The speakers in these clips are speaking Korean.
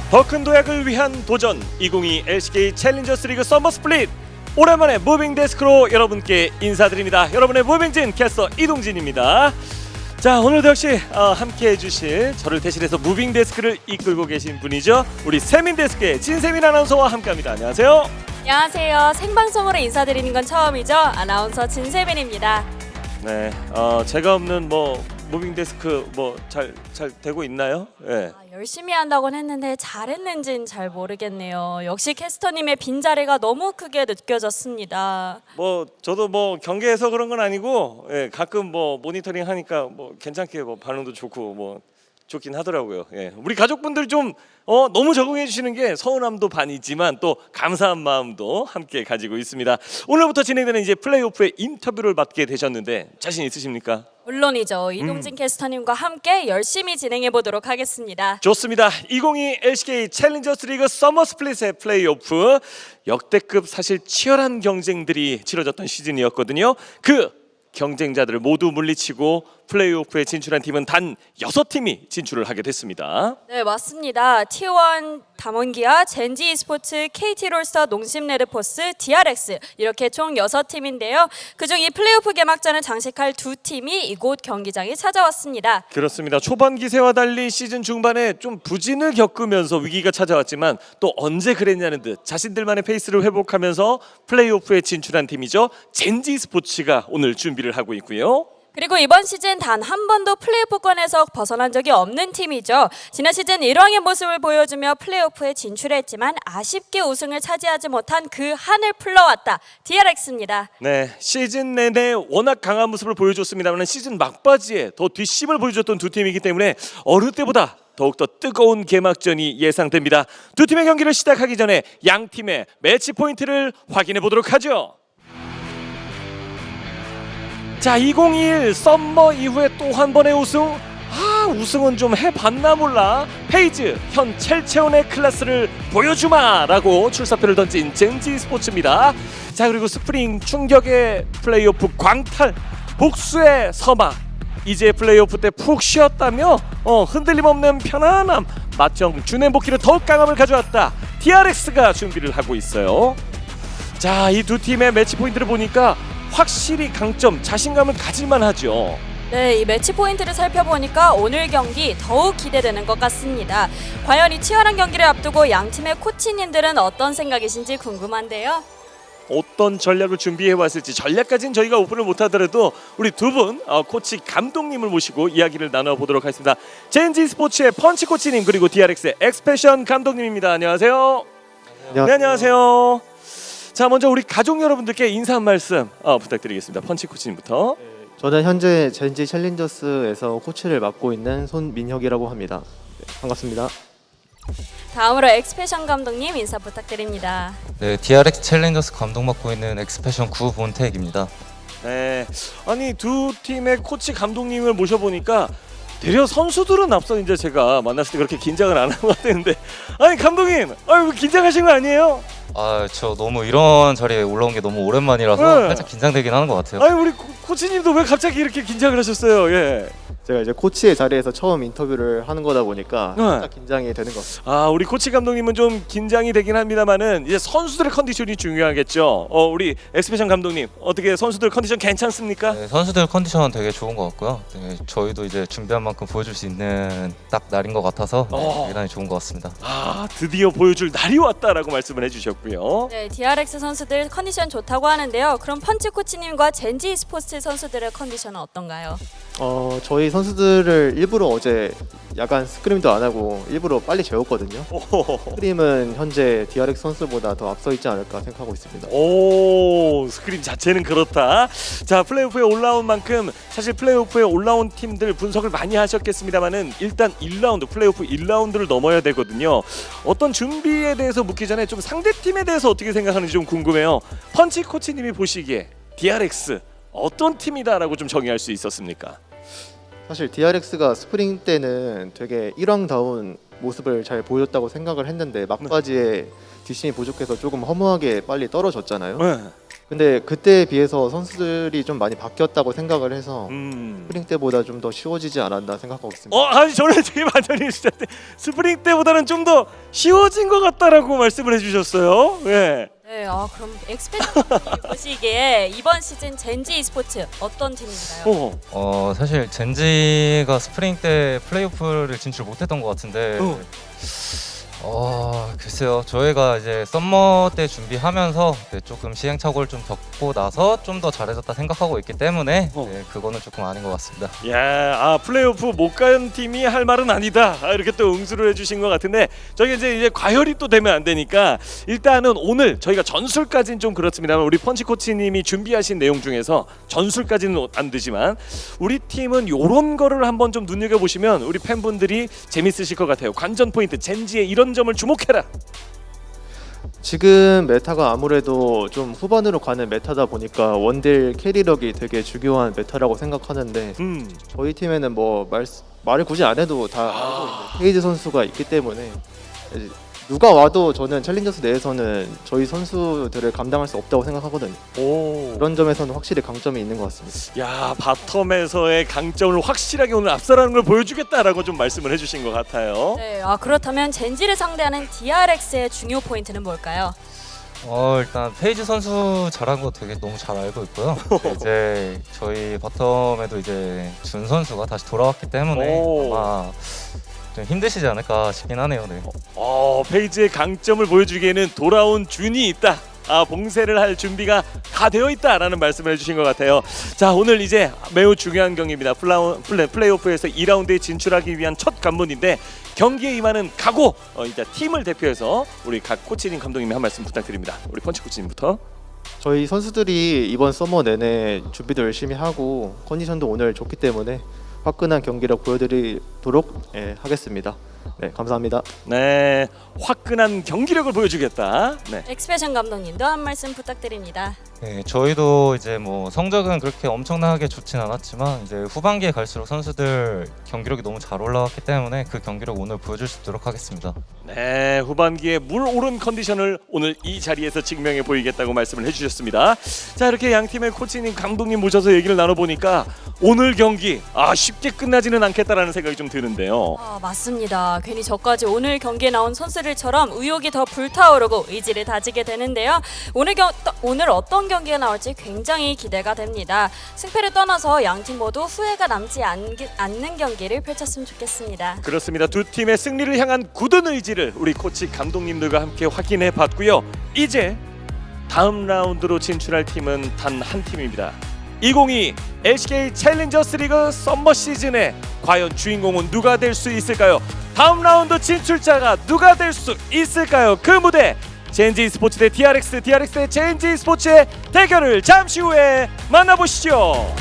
더 큰 도약을 위한 도전 2022 LCK 챌린저스 리그 서머 스플릿. 오랜만에 무빙 데스크로 여러분께 인사드립니다. 여러분의 무빙진 캐스터 이동진입니다. 자, 오늘도 역시 함께 해주실 저를 대신해서 무빙 데스크를 이끌고 계신 분이죠. 우리 세민 데스크의 진세민 아나운서와 함께합니다. 안녕하세요. 안녕하세요. 생방송으로 인사드리는 건 처음이죠. 아나운서 진세민입니다. 네, 제가 없는 무빙 데스크 잘 되고 있나요? 네. 열심히 한다고는 했는데 잘했는지는 잘 모르겠네요. 역시 캐스터님의 빈자리가 너무 크게 느껴졌습니다. 저도 경계해서 그런 건 아니고, 예, 가끔 모니터링 하니까 괜찮게 반응도 좋고 좋긴 하더라고요. 예. 우리 가족분들 좀 너무 적응해 주시는 게 서운함도 반이지만 또 감사한 마음도 함께 가지고 있습니다. 오늘부터 진행되는 이제 플레이오프의 인터뷰를 맡게 되셨는데 자신 있으십니까? 물론이죠. 이동진 캐스터님과 함께 열심히 진행해 보도록 하겠습니다. 좋습니다. 2022 LCK 챌린저스 리그 서머 스플릿의 플레이오프, 역대급 사실 치열한 경쟁들이 치러졌던 시즌이었거든요. 그 경쟁자들을 모두 물리치고 플레이오프에 진출한 팀은 단 6팀이 진출을 하게 됐습니다. 네, 맞습니다. T1 담원기아, 젠지 e스포츠, KT롤스터, 농심레드포스, DRX 이렇게 총 6팀인데요. 그중 이 플레이오프 개막전을 장식할 2팀이 이곳 경기장에 찾아왔습니다. 그렇습니다. 초반 기세와 달리 시즌 중반에 좀 부진을 겪으면서 위기가 찾아왔지만 또 언제 그랬냐는 듯 자신들만의 페이스를 회복하면서 플레이오프에 진출한 팀이죠. 젠지 e스포츠가 오늘 준비를 하고 있고요. 그리고 이번 시즌 단 한 번도 플레이오프권에서 벗어난 적이 없는 팀이죠. 지난 시즌 1왕의 모습을 보여주며 플레이오프에 진출했지만 아쉽게 우승을 차지하지 못한 그 한을 풀러왔다. DRX입니다. 네, 시즌 내내 워낙 강한 모습을 보여줬습니다만 시즌 막바지에 더 뒷심을 보여줬던 두 팀이기 때문에 어느 때보다 더욱더 뜨거운 개막전이 예상됩니다. 두 팀의 경기를 시작하기 전에 양 팀의 매치 포인트를 확인해 보도록 하죠. 자, 2021 썸머 이후에 또 한 번의 우승. 우승은 좀 해봤나 몰라. 페이즈 현 첼체온의 클래스를 보여주마라고 출사표를 던진 젠지 e스포츠입니다. 자, 그리고 스프링 충격의 플레이오프 광탈, 복수의 서막. 이제 플레이오프 때 푹 쉬었다며 흔들림 없는 편안함, 맞정 준행 복귀로 더욱 강함을 가져왔다. DRX가 준비를 하고 있어요. 자, 이 두 팀의 매치 포인트를 보니까 확실히 강점, 자신감을 가질만 하죠. 네, 이 매치 포인트를 살펴보니까 오늘 경기 더욱 기대되는 것 같습니다. 과연 이 치열한 경기를 앞두고 양 팀의 코치님들은 어떤 생각이신지 궁금한데요. 어떤 전략을 준비해 왔을지, 전략까지는 저희가 오픈을 못하더라도 우리 두 분 코치 감독님을 모시고 이야기를 나눠보도록 하겠습니다. 젠지 e스포츠의 펀치 코치님, 그리고 DRX의 엑스패션 감독님입니다. 안녕하세요. 네, 안녕하세요. 자, 먼저 우리 가족 여러분들께 인사 한 말씀 부탁드리겠습니다. 펀치 코치님부터. 저는 현재 젠지 챌린저스에서 코치를 맡고 있는 손민혁이라고 합니다. 네, 반갑습니다. 다음으로 엑스패션 감독님 인사 부탁드립니다. 네, DRX 챌린저스 감독 맡고 있는 엑스패션 구본택입니다. 네, 아니 두 팀의 코치 감독님을 모셔보니까 대려 선수들은 앞서 이제 제가 만났을 때 그렇게 긴장을 안 한 것 같았는데, 아니 감독님, 긴장하신 거 아니에요? 저 너무 이런 자리에 올라온 게 너무 오랜만이라서 네. 살짝 긴장되긴 하는 것 같아요. 아니 우리 코치님도 왜 갑자기 이렇게 긴장을 하셨어요? 예. 제가 이제 코치의 자리에서 처음 인터뷰를 하는 거다 보니까 네. 살짝 긴장이 되는 것 같습니다. 우리 코치 감독님은 좀 긴장이 되긴 합니다만은 이제 선수들의 컨디션이 중요하겠죠. 우리 엑스패션 감독님, 어떻게 선수들 컨디션 괜찮습니까? 네, 선수들 컨디션은 되게 좋은 것 같고요. 네, 저희도 이제 준비한 만큼 보여줄 수 있는 딱 날인 것 같아서 대단히 좋은 것 같습니다. 드디어 보여줄 날이 왔다라고 말씀을 해주셨고요. 네, DRX 선수들 컨디션 좋다고 하는데요. 그럼 펀치 코치님과 젠지 e스포츠 선수들의 컨디션은 어떤가요? 저희 선수들을 일부러 어제 야간 스크림도 안 하고 일부러 빨리 재웠거든요. 스크림은 현재 DRX 선수보다 더 앞서 있지 않을까 생각하고 있습니다. 스크림 자체는 그렇다. 자, 플레이오프에 올라온 만큼 사실 플레이오프에 올라온 팀들 분석을 많이 하셨겠습니다만은 일단 1라운드, 플레이오프 1라운드를 넘어야 되거든요. 어떤 준비에 대해서 묻기 전에 좀 상대 팀에 대해서 어떻게 생각하는지 좀 궁금해요. 펀치 코치님이 보시기에 DRX 어떤 팀이다라고 좀 정의할 수 있었습니까? 사실 DRX가 스프링 때는 되게 1왕다운 모습을 잘 보여줬다고 생각을 했는데 막바지에 뒷심이 부족해서 조금 허무하게 빨리 떨어졌잖아요. 네. 근데 그때에 비해서 선수들이 좀 많이 바뀌었다고 생각을 해서 스프링 때보다 좀 더 쉬워지지 않았나 생각하고 있습니다. 아니 저는 지금 완전히 진짜 스프링 때보다는 좀 더 쉬워진 것 같다라고 말씀을 해주셨어요. 네. 네, 그럼 엑스페디션이 보시기에 이번 시즌 젠지 e스포츠 어떤 팀인가요? 사실 젠지가 스프링 때 플레이오프를 진출 못했던 것 같은데 글쎄요. 저희가 이제 썸머 때 준비하면서 조금 시행착오를 좀 겪고 나서 좀 더 잘해졌다 생각하고 있기 때문에 그거는 조금 아닌 것 같습니다. 야, 플레이오프 못 간 팀이 할 말은 아니다. 이렇게 또 응수를 해주신 것 같은데 저희가 이제 과열이 또 되면 안 되니까 일단은 오늘 저희가 전술까지는 좀 그렇습니다만 우리 펀치 코치님이 준비하신 내용 중에서 전술까지는 안 되지만 우리 팀은 요런 거를 한번 좀 눈여겨 보시면 우리 팬분들이 재밌으실 것 같아요. 관전 포인트 젠지의 이런 점을 주목해라. 지금 메타가 아무래도 좀 후반으로 가는 메타다 보니까 원딜 캐리력이 되게 중요한 메타라고 생각하는데 저희 팀에는 뭐 말을 굳이 안 해도 다 알고 있는 페이지 선수가 있기 때문에 누가 와도 저는 챌린저스 내에서는 저희 선수들을 감당할 수 없다고 생각하거든요. 그런 점에서는 확실히 강점이 있는 것 같습니다. 야, 바텀에서의 강점을 확실하게 오늘 앞서라는 걸 보여주겠다라고 좀 말씀을 해주신 것 같아요. 네, 그렇다면 젠지를 상대하는 DRX의 중요 포인트는 뭘까요? 일단 페이지 선수 잘한 거 되게 너무 잘 알고 있고요. 이제 저희 바텀에도 이제 준 선수가 다시 돌아왔기 때문에 아마 좀 힘드시지 않을까 싶긴 하네요. 네. 페이지의 강점을 보여주기에는 돌아온 준이 있다. 봉쇄를 할 준비가 다 되어 있다라는 말씀을 해주신 것 같아요. 자, 오늘 이제 매우 중요한 경기입니다. 플레이오프에서 2라운드에 진출하기 위한 첫 관문인데 경기에 임하는 각오, 이제 팀을 대표해서 우리 각 코치님 감독님이 한 말씀 부탁드립니다. 우리 펀치 코치님부터. 저희 선수들이 이번 서머 내내 준비도 열심히 하고 컨디션도 오늘 좋기 때문에 화끈한 경기력 보여드리도록 하겠습니다. 네, 감사합니다. 네, 화끈한 경기력을 보여주겠다. 네. 엑스페션 감독님도 한 말씀 부탁드립니다. 네, 저희도 이제 뭐 성적은 그렇게 엄청나게 좋진 않았지만 이제 후반기에 갈수록 선수들 경기력이 너무 잘 올라왔기 때문에 그 경기력 오늘 보여줄 수 있도록 하겠습니다. 네, 후반기에 물 오른 컨디션을 오늘 이 자리에서 증명해 보이겠다고 말씀을 해주셨습니다. 자, 이렇게 양 팀의 코치님, 감독님 모셔서 얘기를 나눠보니까 오늘 경기 쉽게 끝나지는 않겠다라는 생각이 좀 드는데요. 맞습니다. 괜히 저까지 오늘 경기에 나온 선수들처럼 의욕이 더 불타오르고 의지를 다지게 되는데요. 오늘 어떤 경기가 나올지 굉장히 기대가 됩니다. 승패를 떠나서 양 팀 모두 후회가 남지 않는 경기를 펼쳤으면 좋겠습니다. 그렇습니다. 두 팀의 승리를 향한 굳은 의지를 우리 코치 감독님들과 함께 확인해 봤고요. 이제 다음 라운드로 진출할 팀은 단 한 팀입니다. 2022 LCK 챌린저스 리그 썸머 시즌에 과연 주인공은 누가 될 수 있을까요? 다음 라운드 진출자가 누가 될 수 있을까요? 그 무대 젠지 e스포츠 대 DRX, DRX 대 젠지 e스포츠의 대결을 잠시 후에 만나보시죠.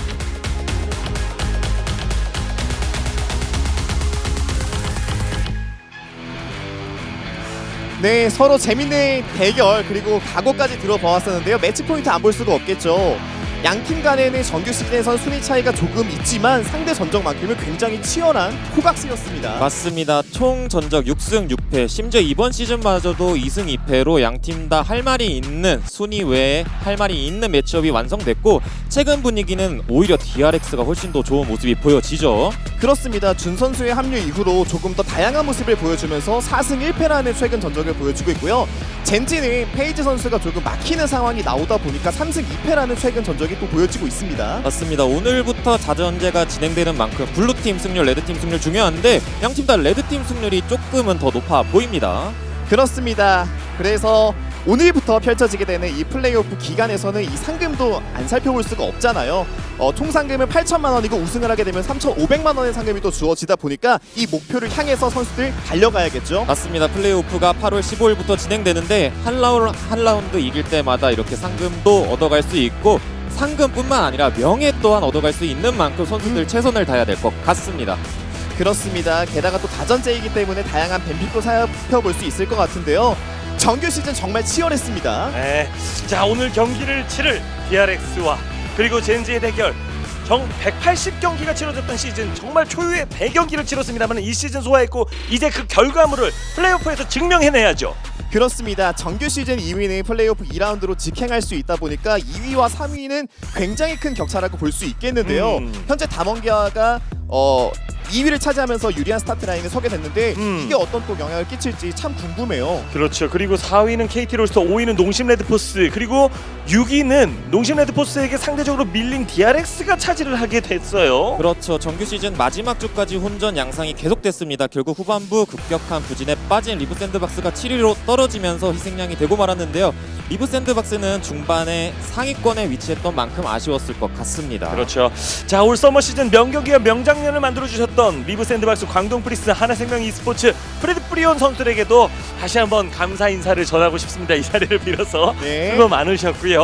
네, 서로 재밌는 대결 그리고 각오까지 들어보았었는데요. 매치 포인트 안 볼 수가 없겠죠. 양팀 간에는 정규 시즌에선 순위 차이가 조금 있지만 상대 전적만큼은 굉장히 치열한 호각이었습니다. 맞습니다. 총 전적 6승 6패, 심지어 이번 시즌마저도 2승 2패로 양팀 다 할 말이 있는 순위 외에 할 말이 있는 매치업이 완성됐고 최근 분위기는 오히려 DRX가 훨씬 더 좋은 모습이 보여지죠. 그렇습니다. 준 선수의 합류 이후로 조금 더 다양한 모습을 보여주면서 4승 1패라는 최근 전적을 보여주고 있고요. 젠지는 페이지 선수가 조금 막히는 상황이 나오다 보니까 3승 2패라는 최근 전적이 또 보여지고 있습니다. 맞습니다. 오늘부터 자전제가 진행되는 만큼 블루팀 승률, 레드팀 승률 중요한데 양팀 다 레드팀 승률이 조금은 더 높아 보입니다. 그렇습니다. 그래서 오늘부터 펼쳐지게 되는 이 플레이오프 기간에서는 이 상금도 안 살펴볼 수가 없잖아요. 총 상금은 8천만 원이고 우승을 하게 되면 3,500만 원의 상금이 또 주어지다 보니까 이 목표를 향해서 선수들 달려가야겠죠. 맞습니다. 플레이오프가 8월 15일부터 진행되는데 한 라운드 이길 때마다 이렇게 상금도 얻어갈 수 있고 상금뿐만 아니라 명예 또한 얻어갈 수 있는 만큼 선수들 최선을 다해야 될 것 같습니다. 그렇습니다. 게다가 또 다전제이기 때문에 다양한 벤픽도 살펴볼 수 있을 것 같은데요. 정규 시즌 정말 치열했습니다. 네, 자 오늘 경기를 치를 DRX와 그리고 젠지의 대결 정 180경기가 치러졌던 시즌 정말 초유의 대경기를 치렀습니다만 이 시즌 소화했고 이제 그 결과물을 플레이오프에서 증명해내야죠. 그렇습니다. 정규 시즌 2위는 플레이오프 2라운드로 직행할 수 있다 보니까 2위와 3위는 굉장히 큰 격차라고 볼 수 있겠는데요. 현재 담원기아가 2위를 차지하면서 유리한 스타트 라인에 서게 됐는데 이게 어떤 또 영향을 끼칠지 참 궁금해요. 그렇죠. 그리고 4위는 KT롤스터, 5위는 농심 레드포스, 그리고 6위는 농심 레드포스에게 상대적으로 밀린 DRX가 차지를 하게 됐어요. 그렇죠. 정규 시즌 마지막 주까지 혼전 양상이 계속됐습니다. 결국 후반부 급격한 부진에 빠진 리브 샌드박스가 7위로 떨어지면서 희생양이 되고 말았는데요. 리브 샌드박스는 중반에 상위권에 위치했던 만큼 아쉬웠을 것 같습니다. 그렇죠. 자, 올 서머 시즌 명경기와 명장면을 만들어주셨던 리브 샌드박스, 광동 프리스, 하나생명 e스포츠, 프레드 프리온 선수들에게도 다시 한번 감사 인사를 전하고 싶습니다. 이 자리를 빌어서 네. 수고 많으셨고요.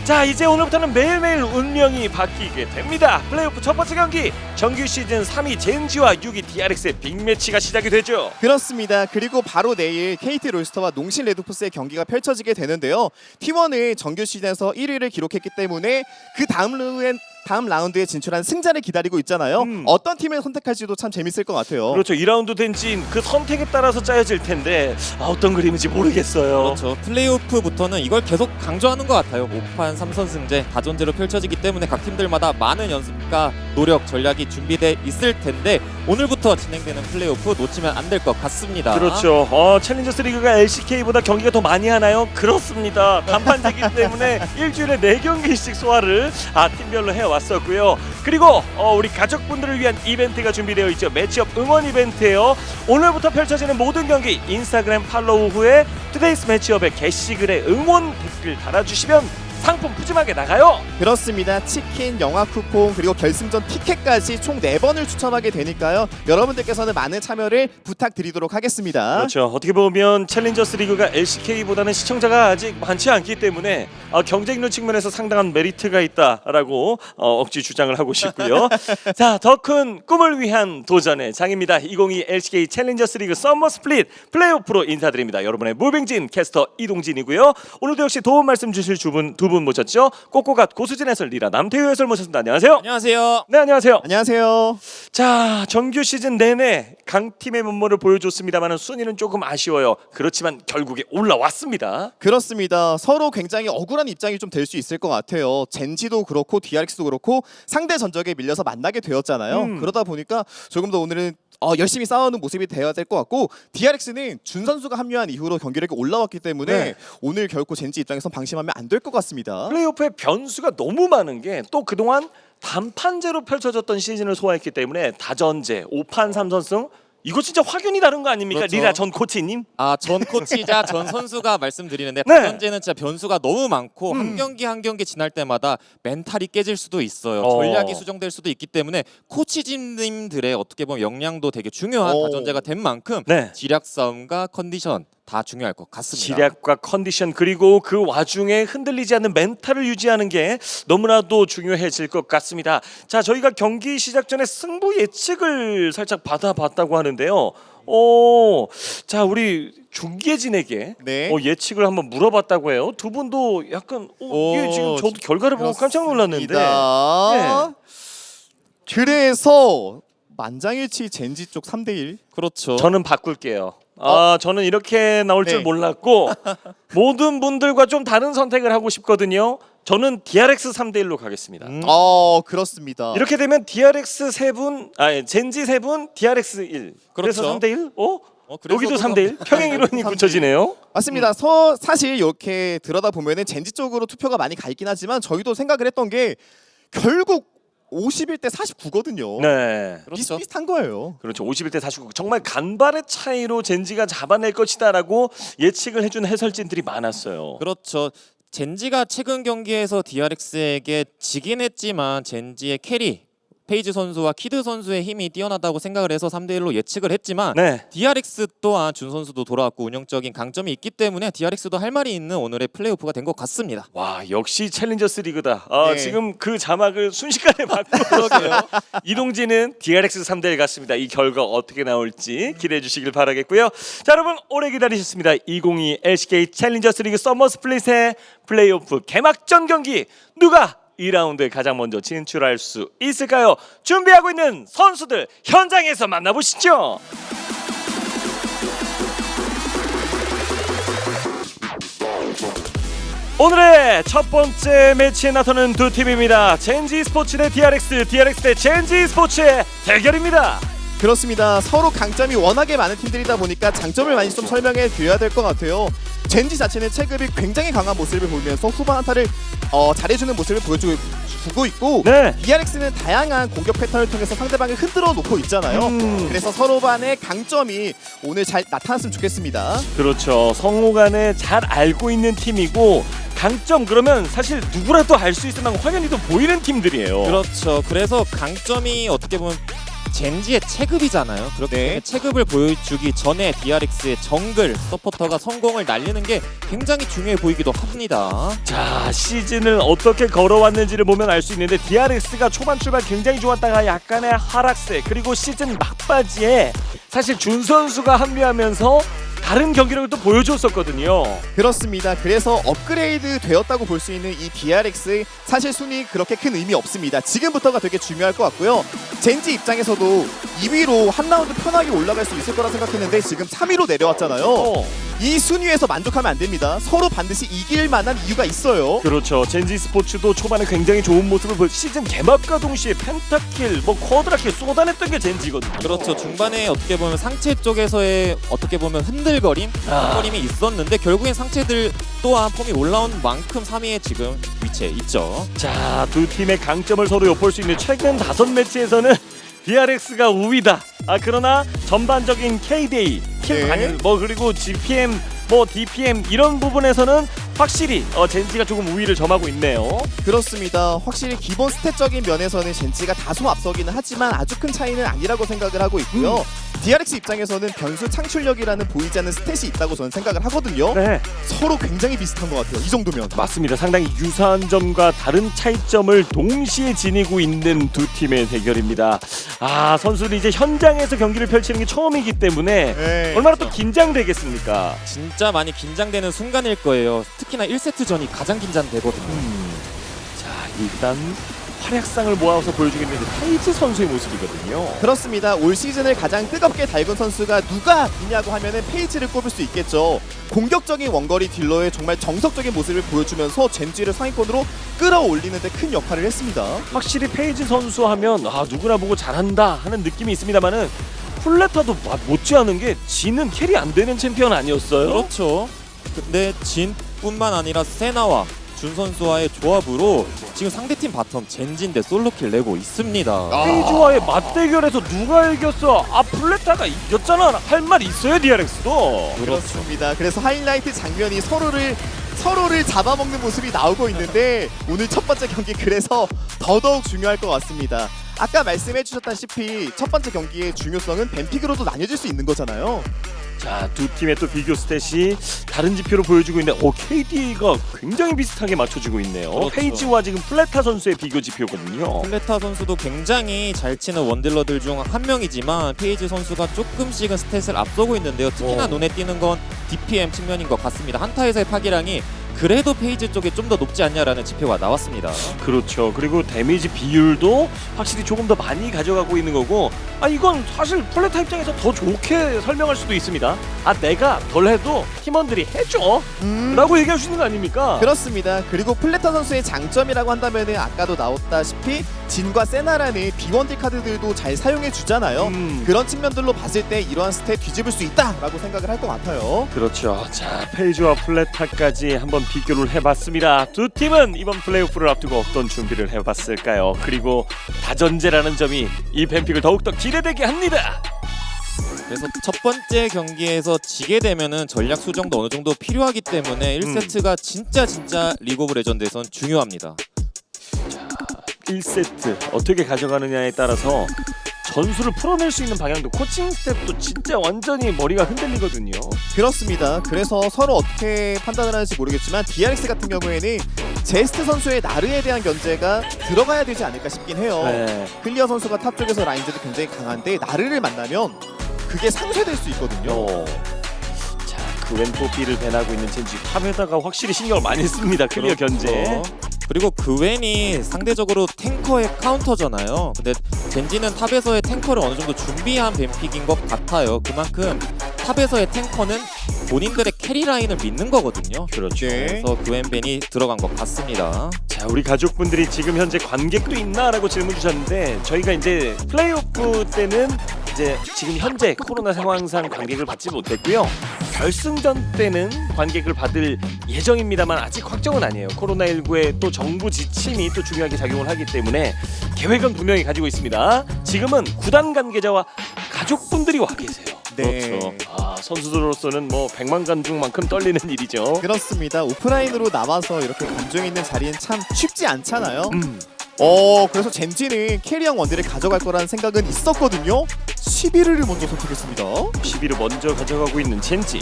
자, 이제 오늘부터는 매일매일 운명이 바뀌게 됩니다. 플레이오프 첫 번째 경기, 정규 시즌 3위 젠지와 6위 DRX의 빅매치가 시작이 되죠. 그렇습니다. 그리고 바로 내일 KT 롤스터와 농심 레드포스의 경기가 펼쳐지게 되는데요. T1은 정규 시즌에서 1위를 기록했기 때문에 그 다음 라운드에 진출한 승자를 기다리고 있잖아요. 어떤 팀을 선택할지도 참 재밌을 것 같아요. 그렇죠. 2라운드 된 그 선택에 따라서 짜여질 텐데 어떤 그림인지 모르겠어요. 그렇죠. 플레이오프부터는 이걸 계속 강조하는 것 같아요. 5판 3선승제 다전제로 펼쳐지기 때문에 각 팀들마다 많은 연습과 노력, 전략이 준비돼 있을 텐데 오늘부터 진행되는 플레이오프 놓치면 안 될 것 같습니다. 그렇죠. 챌린저스 리그가 LCK보다 경기가 더 많이 하나요? 그렇습니다. 단판제기 때문에 일주일에 4경기씩 소화를 팀별로 해왔었고요. 그리고 우리 가족분들을 위한 이벤트가 준비되어 있죠. 매치업 응원 이벤트예요. 오늘부터 펼쳐지는 모든 경기 인스타그램 팔로우 후에 투데이스 매치업에 게시글에 응원 댓글 달아주시면 상품 푸짐하게 나가요. 그렇습니다. 치킨, 영화 쿠폰, 그리고 결승전 티켓까지 총 4번을 추첨하게 되니까요. 여러분들께서는 많은 참여를 부탁드리도록 하겠습니다. 그렇죠. 어떻게 보면 챌린저스 리그가 LCK보다는 시청자가 아직 많지 않기 때문에 경쟁률 측면에서 상당한 메리트가 있다라고 억지 주장을 하고 싶고요. 자, 더 큰 꿈을 위한 도전의 장입니다. 2022 LCK 챌린저스 리그 썸머 스플릿 플레이오프로 인사드립니다. 여러분의 무빙진 캐스터 이동진이고요. 오늘도 역시 도움 말씀 주실 두 분 모셨죠. 꼬꼬갓 고수진 해설 리라 남태효 해설 모셨습니다. 안녕하세요. 안녕하세요. 네, 안녕하세요. 안녕하세요. 자, 정규 시즌 내내 강팀의 면모를 보여줬습니다만 순위는 조금 아쉬워요. 그렇지만 결국에 올라왔습니다. 그렇습니다. 서로 굉장히 억울한 입장이 좀 될 수 있을 것 같아요. 젠지도 그렇고 DRX도 그렇고 상대 전적에 밀려서 만나게 되었잖아요. 그러다 보니까 조금 더 오늘은 열심히 싸우는 모습이 되어야 될 것 같고 DRX는 준 선수가 합류한 이후로 경기력이 올라왔기 때문에 네. 오늘 결코 젠지 입장에선 방심하면 안 될 것 같습니다. 플레이오프의 변수가 너무 많은 게 또 그동안 단판제로 펼쳐졌던 시즌을 소화했기 때문에 다전제, 5판 3선승 이거 진짜 확연히 다른 거 아닙니까? 그렇죠. 리라 전 코치님? 전 코치자 전 선수가 말씀드리는데 네. 다전제는 진짜 변수가 너무 많고 한 경기 지날 때마다 멘탈이 깨질 수도 있어요. 전략이 수정될 수도 있기 때문에 코치진님들의 어떻게 보면 역량도 되게 중요한 다전제가 된 만큼 네. 지략 싸움과 컨디션 다 중요할 것 같습니다. 지략과 컨디션 그리고 그 와중에 흔들리지 않는 멘탈을 유지하는 게 너무나도 중요해질 것 같습니다. 자, 저희가 경기 시작 전에 승부 예측을 살짝 받아봤다고 하는데요. 자, 우리 중계진에게 네. 예측을 한번 물어봤다고 해요. 두 분도 약간 이게 지금 저도 결과를 보고 깜짝 놀랐는데. 그렇습니다. 그래서 만장일치 젠지 쪽 3대1. 그렇죠. 저는 바꿀게요. 저는 이렇게 나올 줄 네. 몰랐고 모든 분들과 좀 다른 선택을 하고 싶거든요. 저는 DRX 3대1로 가겠습니다. 그렇습니다. 이렇게 되면 DRX 3분, 젠지 3분, DRX 1. 그래서 그렇죠. 3대1? 그래서 여기도 또 3대1? 평행 이론이 3대1. 붙여지네요. 맞습니다. 사실 이렇게 들여다 보면은 젠지 쪽으로 투표가 많이 가 있긴 하지만 저희도 생각을 했던 게 결국 51대 49거든요. 네. 그렇죠. 비슷비슷한 거예요. 그렇죠. 51대 49. 정말 간발의 차이로 젠지가 잡아낼 것이다라고 예측을 해준 해설진들이 많았어요. 그렇죠. 젠지가 최근 경기에서 DRX에게 지긴 했지만 젠지의 캐리 페이지 선수와 키드 선수의 힘이 뛰어나다고 생각을 해서 3대1로 예측을 했지만 네. DRX 또한 준 선수도 돌아왔고 운영적인 강점이 있기 때문에 DRX도 할 말이 있는 오늘의 플레이오프가 된 것 같습니다. 와, 역시 챌린저스 리그다. 네. 지금 그 자막을 순식간에 바꾸었어요. 이동진은 DRX 3대1 같습니다. 이 결과 어떻게 나올지 기대해 주시길 바라겠고요. 자, 여러분 오래 기다리셨습니다. 2022 LCK 챌린저스 리그 서머 스플릿의 플레이오프 개막전 경기 누가 2라운드에 가장 먼저 진출할 수 있을까요? 준비하고 있는 선수들 현장에서 만나보시죠. 오늘의 첫 번째 매치에 나서는 두 팀입니다. 젠지 스포츠 대 DRX, DRX 대 젠지 스포츠의 대결입니다. 그렇습니다. 서로 강점이 워낙에 많은 팀들이다 보니까 장점을 많이 좀 설명해 드려야 될 것 같아요. 젠지 자체는 체급이 굉장히 강한 모습을 보이면서 후반 한타를 잘해주는 모습을 보여주고 있고 네. DRX는 다양한 공격 패턴을 통해서 상대방을 흔들어 놓고 있잖아요. 그래서 서로 간의 강점이 오늘 잘 나타났으면 좋겠습니다. 그렇죠. 성우 간에 잘 알고 있는 팀이고 강점 그러면 사실 누구라도 알 수 있을 만큼 화면이 또 보이는 팀들이에요. 그렇죠. 그래서 강점이 어떻게 보면 젠지의 체급이잖아요. 그렇기 네. 때문에 체급을 보여주기 전에 DRX의 정글 서포터가 성공을 날리는 게 굉장히 중요해 보이기도 합니다. 자, 시즌을 어떻게 걸어왔는지를 보면 알 수 있는데 DRX가 초반 출발 굉장히 좋았다가 약간의 하락세 그리고 시즌 막바지에 사실 준 선수가 합류하면서 다른 경기력을 또 보여줬었거든요. 그렇습니다. 그래서 업그레이드 되었다고 볼 수 있는 이 DRX 사실 순위 그렇게 큰 의미 없습니다. 지금부터가 되게 중요할 것 같고요. 젠지 입장에서도 2위로 한 라운드 편하게 올라갈 수 있을 거라 생각했는데 지금 3위로 내려왔잖아요. 이 순위에서 만족하면 안 됩니다. 서로 반드시 이길 만한 이유가 있어요. 그렇죠. 젠지 스포츠도 초반에 굉장히 좋은 모습을 시즌 개막과 동시에 펜타킬, 쿼드라킬 쏟아냈던 게 젠지거든요. 그렇죠. 중반에 어떻게 보면 상체 쪽에서의 어떻게 보면 흔들거림이 있었는데 결국엔 상체들 또한 폼이 올라온 만큼 3위에 지금 위치해 있죠. 자, 두 팀의 강점을 서로 엿볼 수 있는 최근 5매치에서는 DRX가 우위다. 그러나 전반적인 KDA, 킬 네. 관여, 그리고 GPM, DPM 이런 부분에서는 확실히 젠지가 조금 우위를 점하고 있네요. 그렇습니다. 확실히 기본 스탯적인 면에서는 젠지가 다소 앞서기는 하지만 아주 큰 차이는 아니라고 생각을 하고 있고요. DRX 입장에서는 변수 창출력이라는 보이지 않는 스탯이 있다고 저는 생각을 하거든요. 네, 서로 굉장히 비슷한 것 같아요. 이 정도면. 맞습니다. 상당히 유사한 점과 다른 차이점을 동시에 지니고 있는 두 팀의 대결입니다. 선수들이 이제 현장에서 경기를 펼치는 게 처음이기 때문에 네. 얼마나 또 긴장되겠습니까? 진짜 많이 긴장되는 순간일 거예요. 특히나 1세트전이 가장 긴장되거든요. 자, 일단 활약상을 모아서 보여주고 있는 페이지 선수의 모습이거든요. 그렇습니다. 올 시즌을 가장 뜨겁게 달군 선수가 누가 있냐고 하면은 페이지를 꼽을 수 있겠죠. 공격적인 원거리 딜러의 정말 정석적인 모습을 보여주면서 젠지를 상위권으로 끌어올리는 데 큰 역할을 했습니다. 확실히 페이지 선수 하면 누구나 보고 잘한다 하는 느낌이 있습니다만은 플레타도 못지않은 게 지는 캐리 안 되는 챔피언 아니었어요? 그렇죠. 근데 진뿐만 아니라 세나와 준 선수와의 조합으로 지금 상대팀 바텀 젠지인데 솔로킬 내고 있습니다. 페이지와의 맞대결에서 누가 이겼어? 플레타가 이겼잖아 할 말 있어요 DRX도. 그렇습니다. 그래서 하이라이트 장면이 서로를 잡아먹는 모습이 나오고 있는데 오늘 첫 번째 경기 그래서 더더욱 중요할 것 같습니다. 아까 말씀해 주셨다시피 첫 번째 경기의 중요성은 뱀픽으로도 나뉘어질 수 있는 거잖아요. 자, 두 팀의 또 비교 스탯이 다른 지표로 보여주고 있는데 KD가 굉장히 비슷하게 맞춰지고 있네요. 그렇죠. 페이지와 지금 플레타 선수의 비교 지표거든요. 플레타 선수도 굉장히 잘 치는 원딜러들 중 한 명이지만 페이지 선수가 조금씩은 스탯을 앞서고 있는데요. 특히나 눈에 띄는 건 DPM 측면인 것 같습니다. 한타에서의 파괴량이 그래도 페이지 쪽에 좀 더 높지 않냐라는 지표가 나왔습니다. 그렇죠. 그리고 데미지 비율도 확실히 조금 더 많이 가져가고 있는 거고 이건 사실 플레타 입장에서 더 좋게 설명할 수도 있습니다. 내가 덜 해도 팀원들이 해줘 라고 얘기할 수 있는 거 아닙니까? 그렇습니다. 그리고 플레타 선수의 장점이라고 한다면은 아까도 나왔다시피 진과 세나라는 비원딜 카드들도 잘 사용해 주잖아요. 그런 측면들로 봤을 때 이러한 스탯 뒤집을 수 있다라고 생각을 할 것 같아요. 그렇죠. 자, 페이지와 플레타까지 한번 비교를 해봤습니다. 두 팀은 이번 플레이오프를 앞두고 어떤 준비를 해봤을까요? 그리고 다전제라는 점이 이 뱀픽을 더욱더 기대되게 합니다. 그래서 첫 번째 경기에서 지게 되면은 전략 수정도 어느 정도 필요하기 때문에 1세트가 진짜 리그 오브 레전드에선 중요합니다. 1세트 어떻게 가져가느냐에 따라서 전술을 풀어낼 수 있는 방향도 코칭 스텝도 진짜 완전히 머리가 흔들리거든요. 그렇습니다. 그래서 서로 어떻게 판단을 하는지 모르겠지만 DRX 같은 경우에는 제스트 선수의 나르에 대한 견제가 들어가야 되지 않을까 싶긴 해요. 네. 클리어 선수가 탑 쪽에서 라인제도 굉장히 강한데 나르를 만나면 그게 상쇄될 수 있거든요. 자, 그 왼포비를 배나고 있는 젠지 탑에다가 확실히 신경을 많이 씁니다. 클리어 견제. 그렇죠. 그리고 그웬이 상대적으로 탱커의 카운터잖아요. 근데 젠지는 탑에서의 탱커를 어느 정도 준비한 뱀픽인 것 같아요. 그만큼 탑에서의 탱커는 본인들의 캐리 라인을 믿는 거거든요. 그렇죠. 네. 그래서 그웬벤이 들어간 것 같습니다. 자, 우리 가족분들이 지금 현재 관객도 있나라고 질문 주셨는데 저희가 이제 플레이오프 때는 이제 지금 현재 코로나 상황상 관객을 받지 못했고요. 결승전 때는 관객을 받을 예정입니다만 아직 확정은 아니에요. 코로나19의 또 정부 지침이 또 중요하게 작용을 하기 때문에 계획은 분명히 가지고 있습니다. 지금은 구단 관계자와 가족분들이 와 계세요. 네. 그렇죠. 아, 선수들로서는 뭐 100만 관중만큼 떨리는 일이죠. 그렇습니다. 오프라인으로 나와서 이렇게 관중 있는 자리는 참 쉽지 않잖아요. 그래서 젠지는 캐리형 원딜을 가져갈 거라는 생각은 있었거든요. 11위를 먼저 선택했습니다. 10위를 먼저 가져가고 있는 젠지.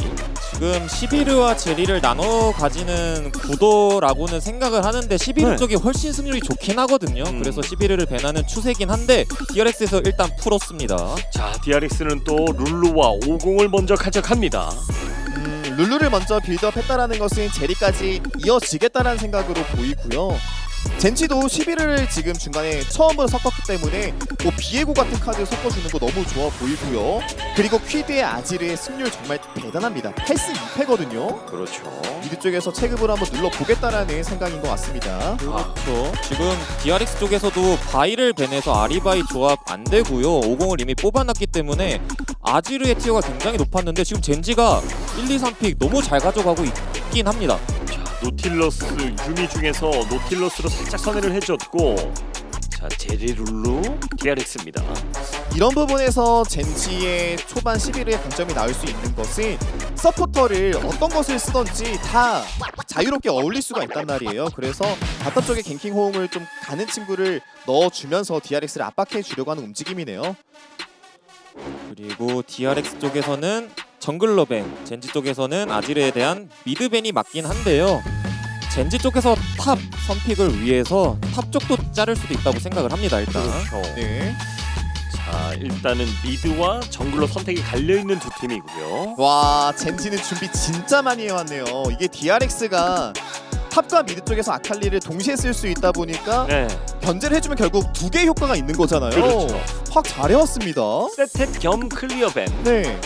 지금 11위와 제리를 나눠 가지는 구도라고는 생각을 하는데 11위 네. 쪽이 훨씬 승률이 좋긴 하거든요. 그래서 11위를 배나는 추세긴 한데 DRX에서 일단 풀었습니다. 자, DRX는 또 룰루와 50을 먼저 가져갑니다. 룰루를 먼저 빌드업했다라는 것은 제리까지 이어지겠다라는 생각으로 보이고요. 젠지도 11을 지금 중간에 처음으로 섞었기 때문에 뭐 비에고 같은 카드 섞어주는 거 너무 좋아 보이고요. 그리고 퀴드의 아지르의 승률 정말 대단합니다. 8승 2패거든요. 그렇죠. 미드 쪽에서 체급을 한번 눌러보겠다라는 생각인 것 같습니다. 그렇죠. 지금 DRX 쪽에서도 바이를 밴해서 아리바이 조합 안 되고요. 50을 이미 뽑아놨기 때문에 아지르의 티어가 굉장히 높았는데 지금 젠지가 1, 2, 3픽 너무 잘 가져가고 있긴 합니다. 자, 노틸러스 유미 중에서 노틸러스로 살짝 선회를 해줬고, 자, 제리 룰루 DRX입니다. 이런 부분에서 젠지의 초반 11의 강점이 나올 수 있는 것은 서포터를 어떤 것을 쓰던지 다 자유롭게 어울릴 수가 있단 말이에요. 그래서 바텀 쪽에 갱킹 호응을 좀 가는 친구를 넣어주면서 DRX를 압박해 주려고 하는 움직임이네요. 그리고 DRX 쪽에서는 정글러밴, 젠지 쪽에서는 아지르에 대한 미드밴이 맞긴 한데요. 젠지 쪽에서 탑 선픽을 위해서 탑 쪽도 자를 수도 있다고 생각을 합니다. 일단. 그렇죠. 네. 자, 일단은 미드와 정글로 선택이 갈려있는 두 팀이고요. 와, 젠지는 준비 진짜 많이 해왔네요. 이게 DRX가 탑과 미드 쪽에서 아칼리를 동시에 쓸 수 있다 보니까 네, 견제를 해주면 결국 두 개의 효과가 있는 거잖아요. 그렇죠. 확 잘해왔습니다. 세탭 겸 클리어밴. 네.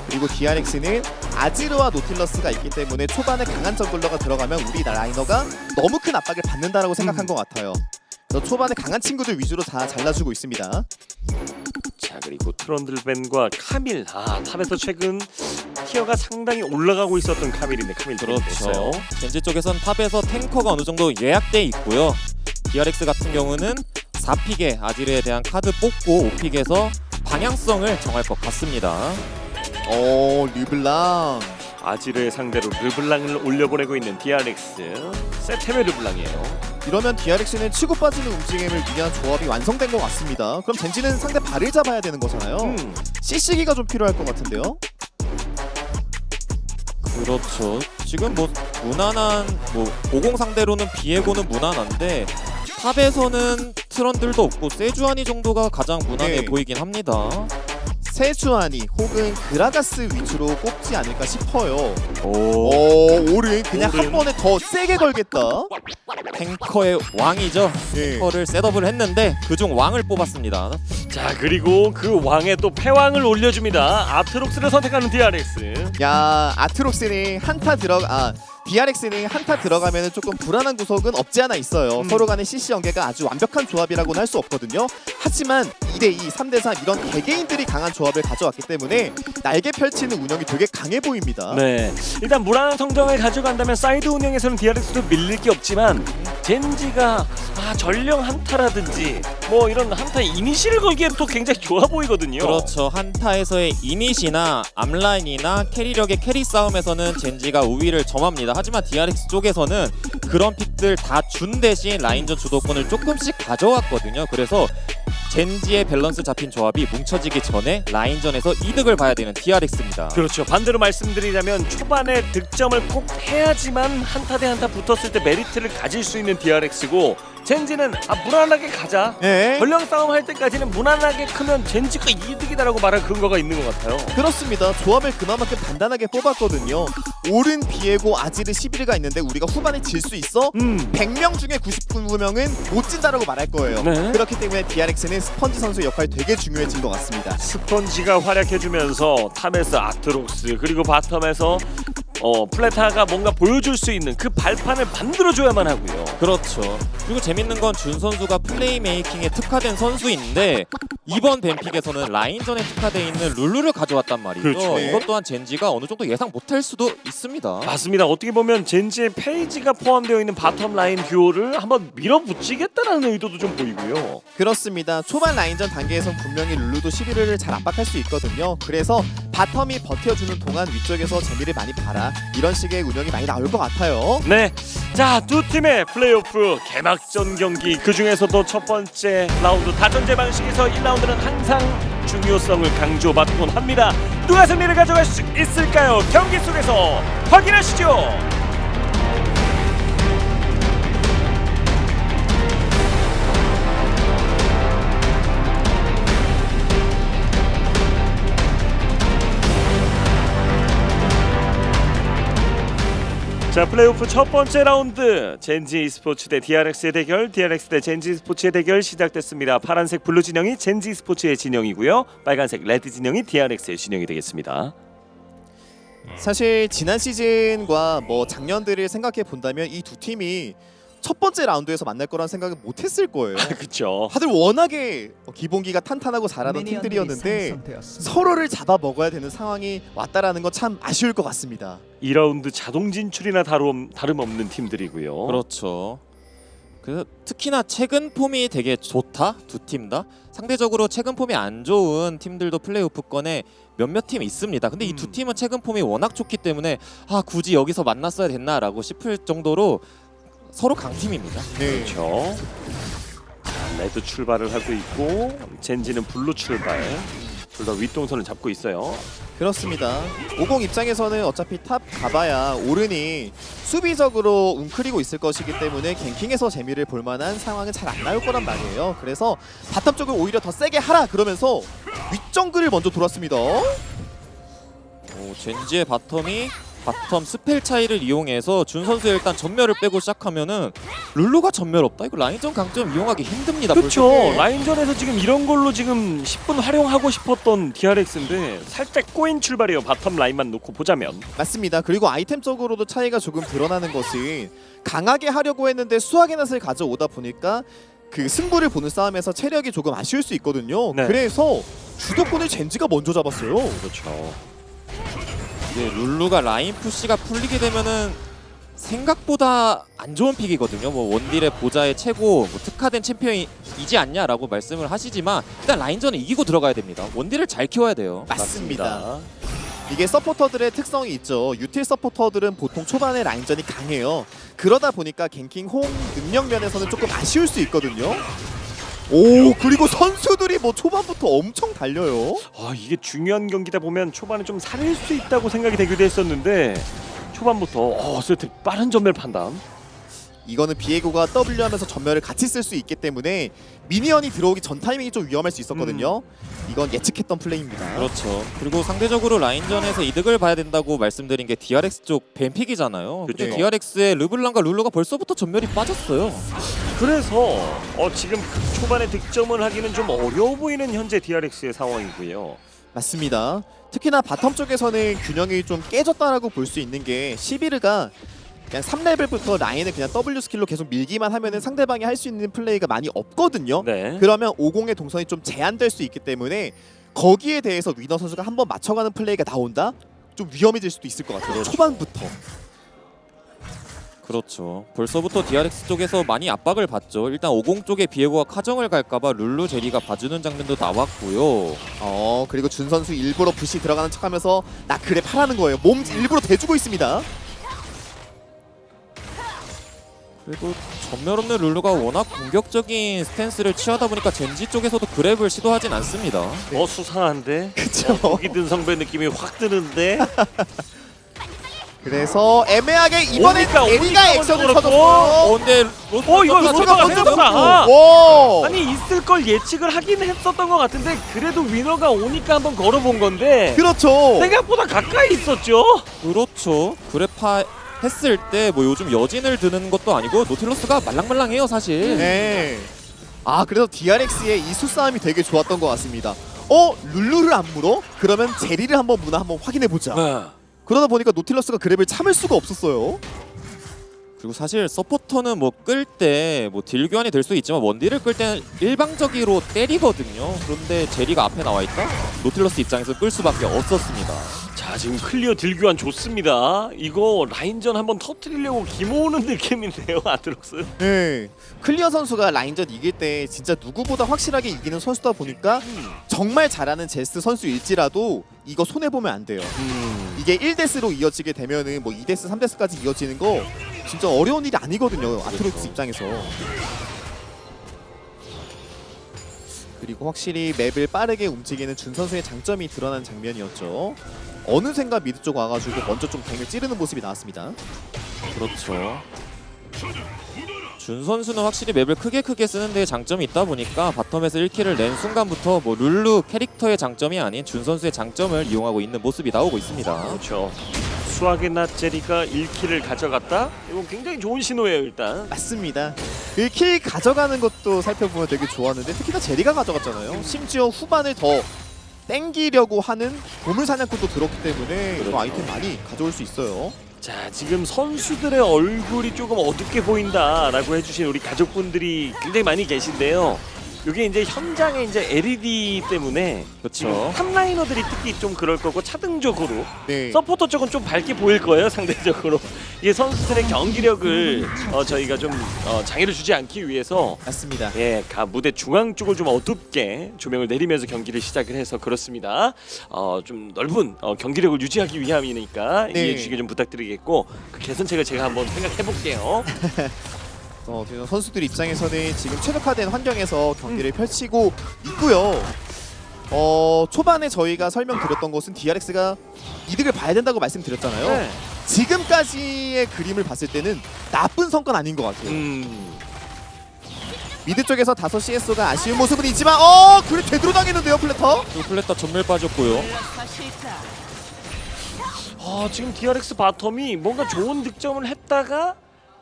그리고 DRX는 아지르와 노틸러스가 있기 때문에 초반에 강한 정글러가 들어가면 우리 라이너가 너무 큰 압박을 받는다라고 생각한 것 같아요. 그래서 초반에 강한 친구들 위주로 다 잘라주고 있습니다. 자, 그리고 트런들밴과 카밀. 아, 탑에서 최근 티어가 상당히 올라가고 있었던 카밀인데 카밀 그렇죠. 됐어요. 젠지 쪽에선 탑에서 탱커가 어느 정도 예약돼 있고요. DRX 같은 경우는 4픽에 아지르에 대한 카드 뽑고 5픽에서 방향성을 정할 것 같습니다. 르블랑. 아지르의 상대로 르블랑을 올려보내고 있는 DRX. 세템의 르블랑이에요. 이러면 DRX는 치고 빠지는 움직임을 위한 조합이 완성된 것 같습니다. 그럼 젠지는 상대 발을 잡아야 되는 거잖아요. CC기가 좀 필요할 것 같은데요. 그렇죠. 지금 뭐 무난한 50 상대로는 비에고는 무난한데 탑에서는 트런들도 없고 세주아니 정도가 가장 무난해 네. 보이긴 합니다. 세주아니 혹은 그라가스 위주로 꼽지 않을까 싶어요. 오른 그냥 오른. 한 번에 더 세게 걸겠다. 탱커의 왕이죠. 예. 탱커를 셋업을 했는데 그중 왕을 뽑았습니다. 자, 그리고 그 왕에 또 패왕을 올려줍니다. 아트록스를 선택하는 DRX. 야, 아트록스는 DRX는 한타 들어가면 조금 불안한 구석은 없지 않아 있어요. 서로 간의 CC 연계가 아주 완벽한 조합이라고는 할 수 없거든요. 하지만 2대2, 3대3 이런 개개인들이 강한 조합을 가져왔기 때문에 날개 펼치는 운영이 되게 강해 보입니다. 네, 일단 무난한 성적을 가져간다면 사이드 운영에서는 DRX도 밀릴 게 없지만 젠지가 전령 한타라든지 뭐 이런 한타 이니시를 걸기에는 또 굉장히 좋아 보이거든요. 그렇죠. 한타에서의 이닛이나 앞라인이나 캐리력의 캐리 싸움에서는 젠지가 우위를 점합니다. 하지만 DRX 쪽에서는 그런 픽들 다 준 대신 라인전 주도권을 조금씩 가져왔거든요. 그래서 젠지의 밸런스 잡힌 조합이 뭉쳐지기 전에 라인전에서 이득을 봐야 되는 DRX입니다. 그렇죠. 반대로 말씀드리자면 초반에 득점을 꼭 해야지만 한타 대 한타 붙었을 때 메리트를 가질 수 있는 DRX고 젠지는 무난하게 가자. 네. 전령 싸움 할 때까지는 무난하게 크면 젠지가 이득이다라고 말할 근거가 있는 것 같아요. 그렇습니다. 조합을 그나마큼 단단하게 뽑았거든요. 오른 비에고 아지르 11가 있는데 우리가 후반에 질 수 있어? 100명 중에 99명은 못 진다라고 말할 거예요. 네. 그렇기 때문에 DRX는 스펀지 선수의 역할이 되게 중요해진 것 같습니다. 스펀지가 활약해주면서 탑에서 아트록스 그리고 바텀에서 플레타가 뭔가 보여줄 수 있는 그 발판을 만들어줘야만 하고요. 그렇죠. 그리고 재밌는 건 준 선수가 플레이 메이킹에 특화된 선수인데 이번 뱀픽에서는 라인전에 특화되어 있는 룰루를 가져왔단 말이죠. 그렇죠. 이것 또한 젠지가 어느 정도 예상 못할 수도 있습니다. 맞습니다. 어떻게 보면 젠지의 페이지가 포함되어 있는 바텀 라인 듀오를 한번 밀어붙이겠다는 의도도 좀 보이고요. 그렇습니다. 초반 라인전 단계에선 분명히 룰루도 11을 잘 압박할 수 있거든요. 그래서 바텀이 버텨주는 동안 위쪽에서 재미를 많이 봐라. 이런 식의 운영이 많이 나올 것 같아요. 네, 자 두 팀의 플레이오프 개막전 경기 그 중에서도 첫 번째 라운드 다전제 방식에서 1라운드는 항상 중요성을 강조받곤 합니다. 누가 승리를 가져갈 수 있을까요? 경기 속에서 확인하시죠. 자 플레이오프 첫 번째 라운드 젠지 e스포츠 대 DRX의 대결, DRX 대 젠지 e스포츠의 대결 시작됐습니다. 파란색 블루 진영이 젠지 e스포츠의 진영이고요. 빨간색 레드 진영이 DRX의 진영이 되겠습니다. 사실 지난 시즌과 뭐 작년들을 생각해 본다면 이 두 팀이 첫 번째 라운드에서 만날 거란 생각은 못했을 거예요. 그렇죠. 다들 워낙에 기본기가 탄탄하고 잘하던 팀들이었는데 서로를 잡아 먹어야 되는 상황이 왔다라는 건 참 아쉬울 것 같습니다. 2라운드 자동 진출이나 다름없는 팀들이고요. 그렇죠. 그래서 특히나 최근 폼이 되게 좋다 두 팀 다. 상대적으로 최근 폼이 안 좋은 팀들도 플레이오프권에 몇몇 팀 있습니다. 근데 이 두 팀은 최근 폼이 워낙 좋기 때문에 굳이 여기서 만났어야 됐나라고 싶을 정도로 서로 강팀입니다. 네. 그렇죠. 자, 레드 출발을 하고 있고 젠지는 블루 출발. 둘 다 윗동선을 잡고 있어요. 그렇습니다. 50 입장에서는 어차피 탑 가봐야 오른이 수비적으로 웅크리고 있을 것이기 때문에 갱킹에서 재미를 볼 만한 상황은 잘 안 나올 거란 말이에요. 그래서 바텀 쪽을 오히려 더 세게 하라 그러면서 윗정글을 먼저 돌았습니다. 젠지의 바텀 스펠 차이를 이용해서 준 선수의 일단 전멸을 빼고 시작하면은 룰루가 전멸 없다. 이거 라인전 강점 이용하기 힘듭니다. 그렇죠. 벌써. 라인전에서 지금 이런 걸로 지금 10분 활용하고 싶었던 DRX인데 살짝 꼬인 출발이에요. 바텀 라인만 놓고 보자면. 맞습니다. 그리고 아이템적으로도 차이가 조금 드러나는 것은 강하게 하려고 했는데 수학의 낫을 가져오다 보니까 그 승부를 보는 싸움에서 체력이 조금 아쉬울 수 있거든요. 네. 그래서 주도권을 젠지가 먼저 잡았어요. 그렇죠. 이제 룰루가 라인 푸시가 풀리게 되면은 생각보다 안 좋은 픽이거든요. 뭐 원딜의 보좌의 최고 특화된 챔피언이지 않냐라고 말씀을 하시지만 일단 라인전은 이기고 들어가야 됩니다. 원딜을 잘 키워야 돼요. 맞습니다. 이게 서포터들의 특성이 있죠. 유틸 서포터들은 보통 초반에 라인전이 강해요. 그러다 보니까 갱킹 홈 능력 면에서는 조금 아쉬울 수 있거든요. 오, 그리고 선수들이 뭐 초반부터 엄청 달려요. 이게 중요한 경기다 보면 초반에 좀 살릴 수 있다고 생각이 되기도 했었는데 초반부터 스웨트 빠른 전멸 판단. 이거는 비에고가 W 하면서 전멸을 같이 쓸 수 있기 때문에 미니언이 들어오기 전 타이밍이 좀 위험할 수 있었거든요. 이건 예측했던 플레이입니다. 그렇죠. 그리고 상대적으로 라인전에서 이득을 봐야 된다고 말씀드린 게 DRX 쪽 뱀픽이잖아요. 근데 그렇죠. DRX의 르블랑과 룰루가 벌써부터 전멸이 빠졌어요. 그래서 지금 초반에 득점을 하기는 좀 어려워 보이는 현재 DRX의 상황이고요. 맞습니다. 특히나 바텀 쪽에서는 균형이 좀 깨졌다라고 볼 수 있는 게 시비르가 그냥 3레벨부터 라인을 그냥 W 스킬로 계속 밀기만 하면은 상대방이 할 수 있는 플레이가 많이 없거든요. 네. 그러면 50의 동선이 좀 제한될 수 있기 때문에 거기에 대해서 위너 선수가 한번 맞춰가는 플레이가 나온다? 좀 위험해질 수도 있을 것 같아요. 초반부터. 그렇죠. 벌써부터 DRX 쪽에서 많이 압박을 받죠. 일단 50 쪽에 비에고가 카정을 갈까봐 룰루 제리가 봐주는 장면도 나왔고요. 그리고 준 선수 일부러 부시 들어가는 척하면서 나 그래 파라는 거예요. 몸 일부러 대주고 있습니다. 그리고 전멸 없는 룰루가 워낙 공격적인 스탠스를 취하다 보니까 젠지 쪽에서도 그랩을 시도하진 않습니다. 수상한데? 그쵸. 고기 든 성배 느낌이 확 드는데? 그래서 애매하게 이번엔 오니까 에리가 액션을 그렇고. 쳐줬고. 근데 이거 로스가 먼저 먼저 와. 아니 있을 걸 예측을 하긴 했었던 것 같은데 그래도 위너가 오니까 한번 걸어본 건데 그렇죠. 생각보다 가까이 있었죠. 그렇죠. 그래파 했을 때 뭐 요즘 여진을 드는 것도 아니고 노틸러스가 말랑말랑해요 사실. 네. 아 그래서 DRX의 이 수싸움이 되게 좋았던 것 같습니다. 룰루를 안 물어? 그러면 제리를 한번 무나 한번 확인해 보자. 네. 그러다 보니까 노틸러스가 그랩을 참을 수가 없었어요. 그리고 사실 서포터는 뭐 끌 때 뭐 딜교환이 될 수 있지만 원딜을 끌 때는 일방적으로 때리거든요. 그런데 제리가 앞에 나와 있다? 노틸러스 입장에서 끌 수밖에 없었습니다. 자 지금 클리어 딜교환 좋습니다. 이거 라인전 한번 터트리려고 기모으는 느낌인데요 아트록스. 네. 클리어 선수가 라인전 이길 때 진짜 누구보다 확실하게 이기는 선수다 보니까 정말 잘하는 제스 선수일지라도 이거 손해보면 안 돼요. 이게 1데스로 이어지게 되면은 뭐 2데스, 3데스까지 이어지는 거 진짜 어려운 일이 아니거든요. 아트록스 입장에서. 그리고 확실히 맵을 빠르게 움직이는 준 선수의 장점이 드러난 장면이었죠. 어느샌가 미드 쪽 와가지고 먼저 좀 갱을 찌르는 모습이 나왔습니다. 그렇죠. 준 선수는 확실히 맵을 크게 쓰는 데 장점이 있다 보니까 바텀에서 1킬을 낸 순간부터 뭐 룰루 캐릭터의 장점이 아닌 준 선수의 장점을 이용하고 있는 모습이 나오고 있습니다. 그렇죠. 수학의 낫 제리가 1킬을 가져갔다. 이거 굉장히 좋은 신호예요 일단. 맞습니다. 그 킬 가져가는 것도 살펴보면 되게 좋았는데 특히나 제리가 가져갔잖아요. 심지어 후반을 더 땡기려고 하는 보물 사냥꾼도 들었기 때문에 그렇죠. 이 아이템 많이 가져올 수 있어요. 자 지금 선수들의 얼굴이 조금 어둡게 보인다라고 해주신 우리 가족분들이 굉장히 많이 계신데요. 이게 이제 현장에 이제 LED 때문에 그렇죠. 탑라이너들이 특히 좀 그럴 거고 차등적으로 네. 서포터 쪽은 좀 밝게 보일 거예요 상대적으로. 이게 선수들의 경기력을 저희가 좀 장애를 주지 않기 위해서 맞습니다. 무대 중앙 쪽을 좀 어둡게 조명을 내리면서 경기를 시작을 해서 그렇습니다. 좀 넓은 경기력을 유지하기 위함이니까 네. 이해해 주시기 좀 부탁드리겠고 그 개선책을 제가 한번 생각해 볼게요. 선수들 입장에서는 지금 최적화된 환경에서 경기를 펼치고 있고요. 초반에 저희가 설명드렸던 것은 DRX가 이득을 봐야 된다고 말씀드렸잖아요. 네. 지금까지의 그림을 봤을 때는 나쁜 성과는 아닌 것 같아요. 미드 쪽에서 5CS가 아쉬운 모습은 있지만 그래 되도록 당했는데요 플래터. 그리고 플랫터 전멸 빠졌고요. 지금 DRX 바텀이 뭔가 좋은 득점을 했다가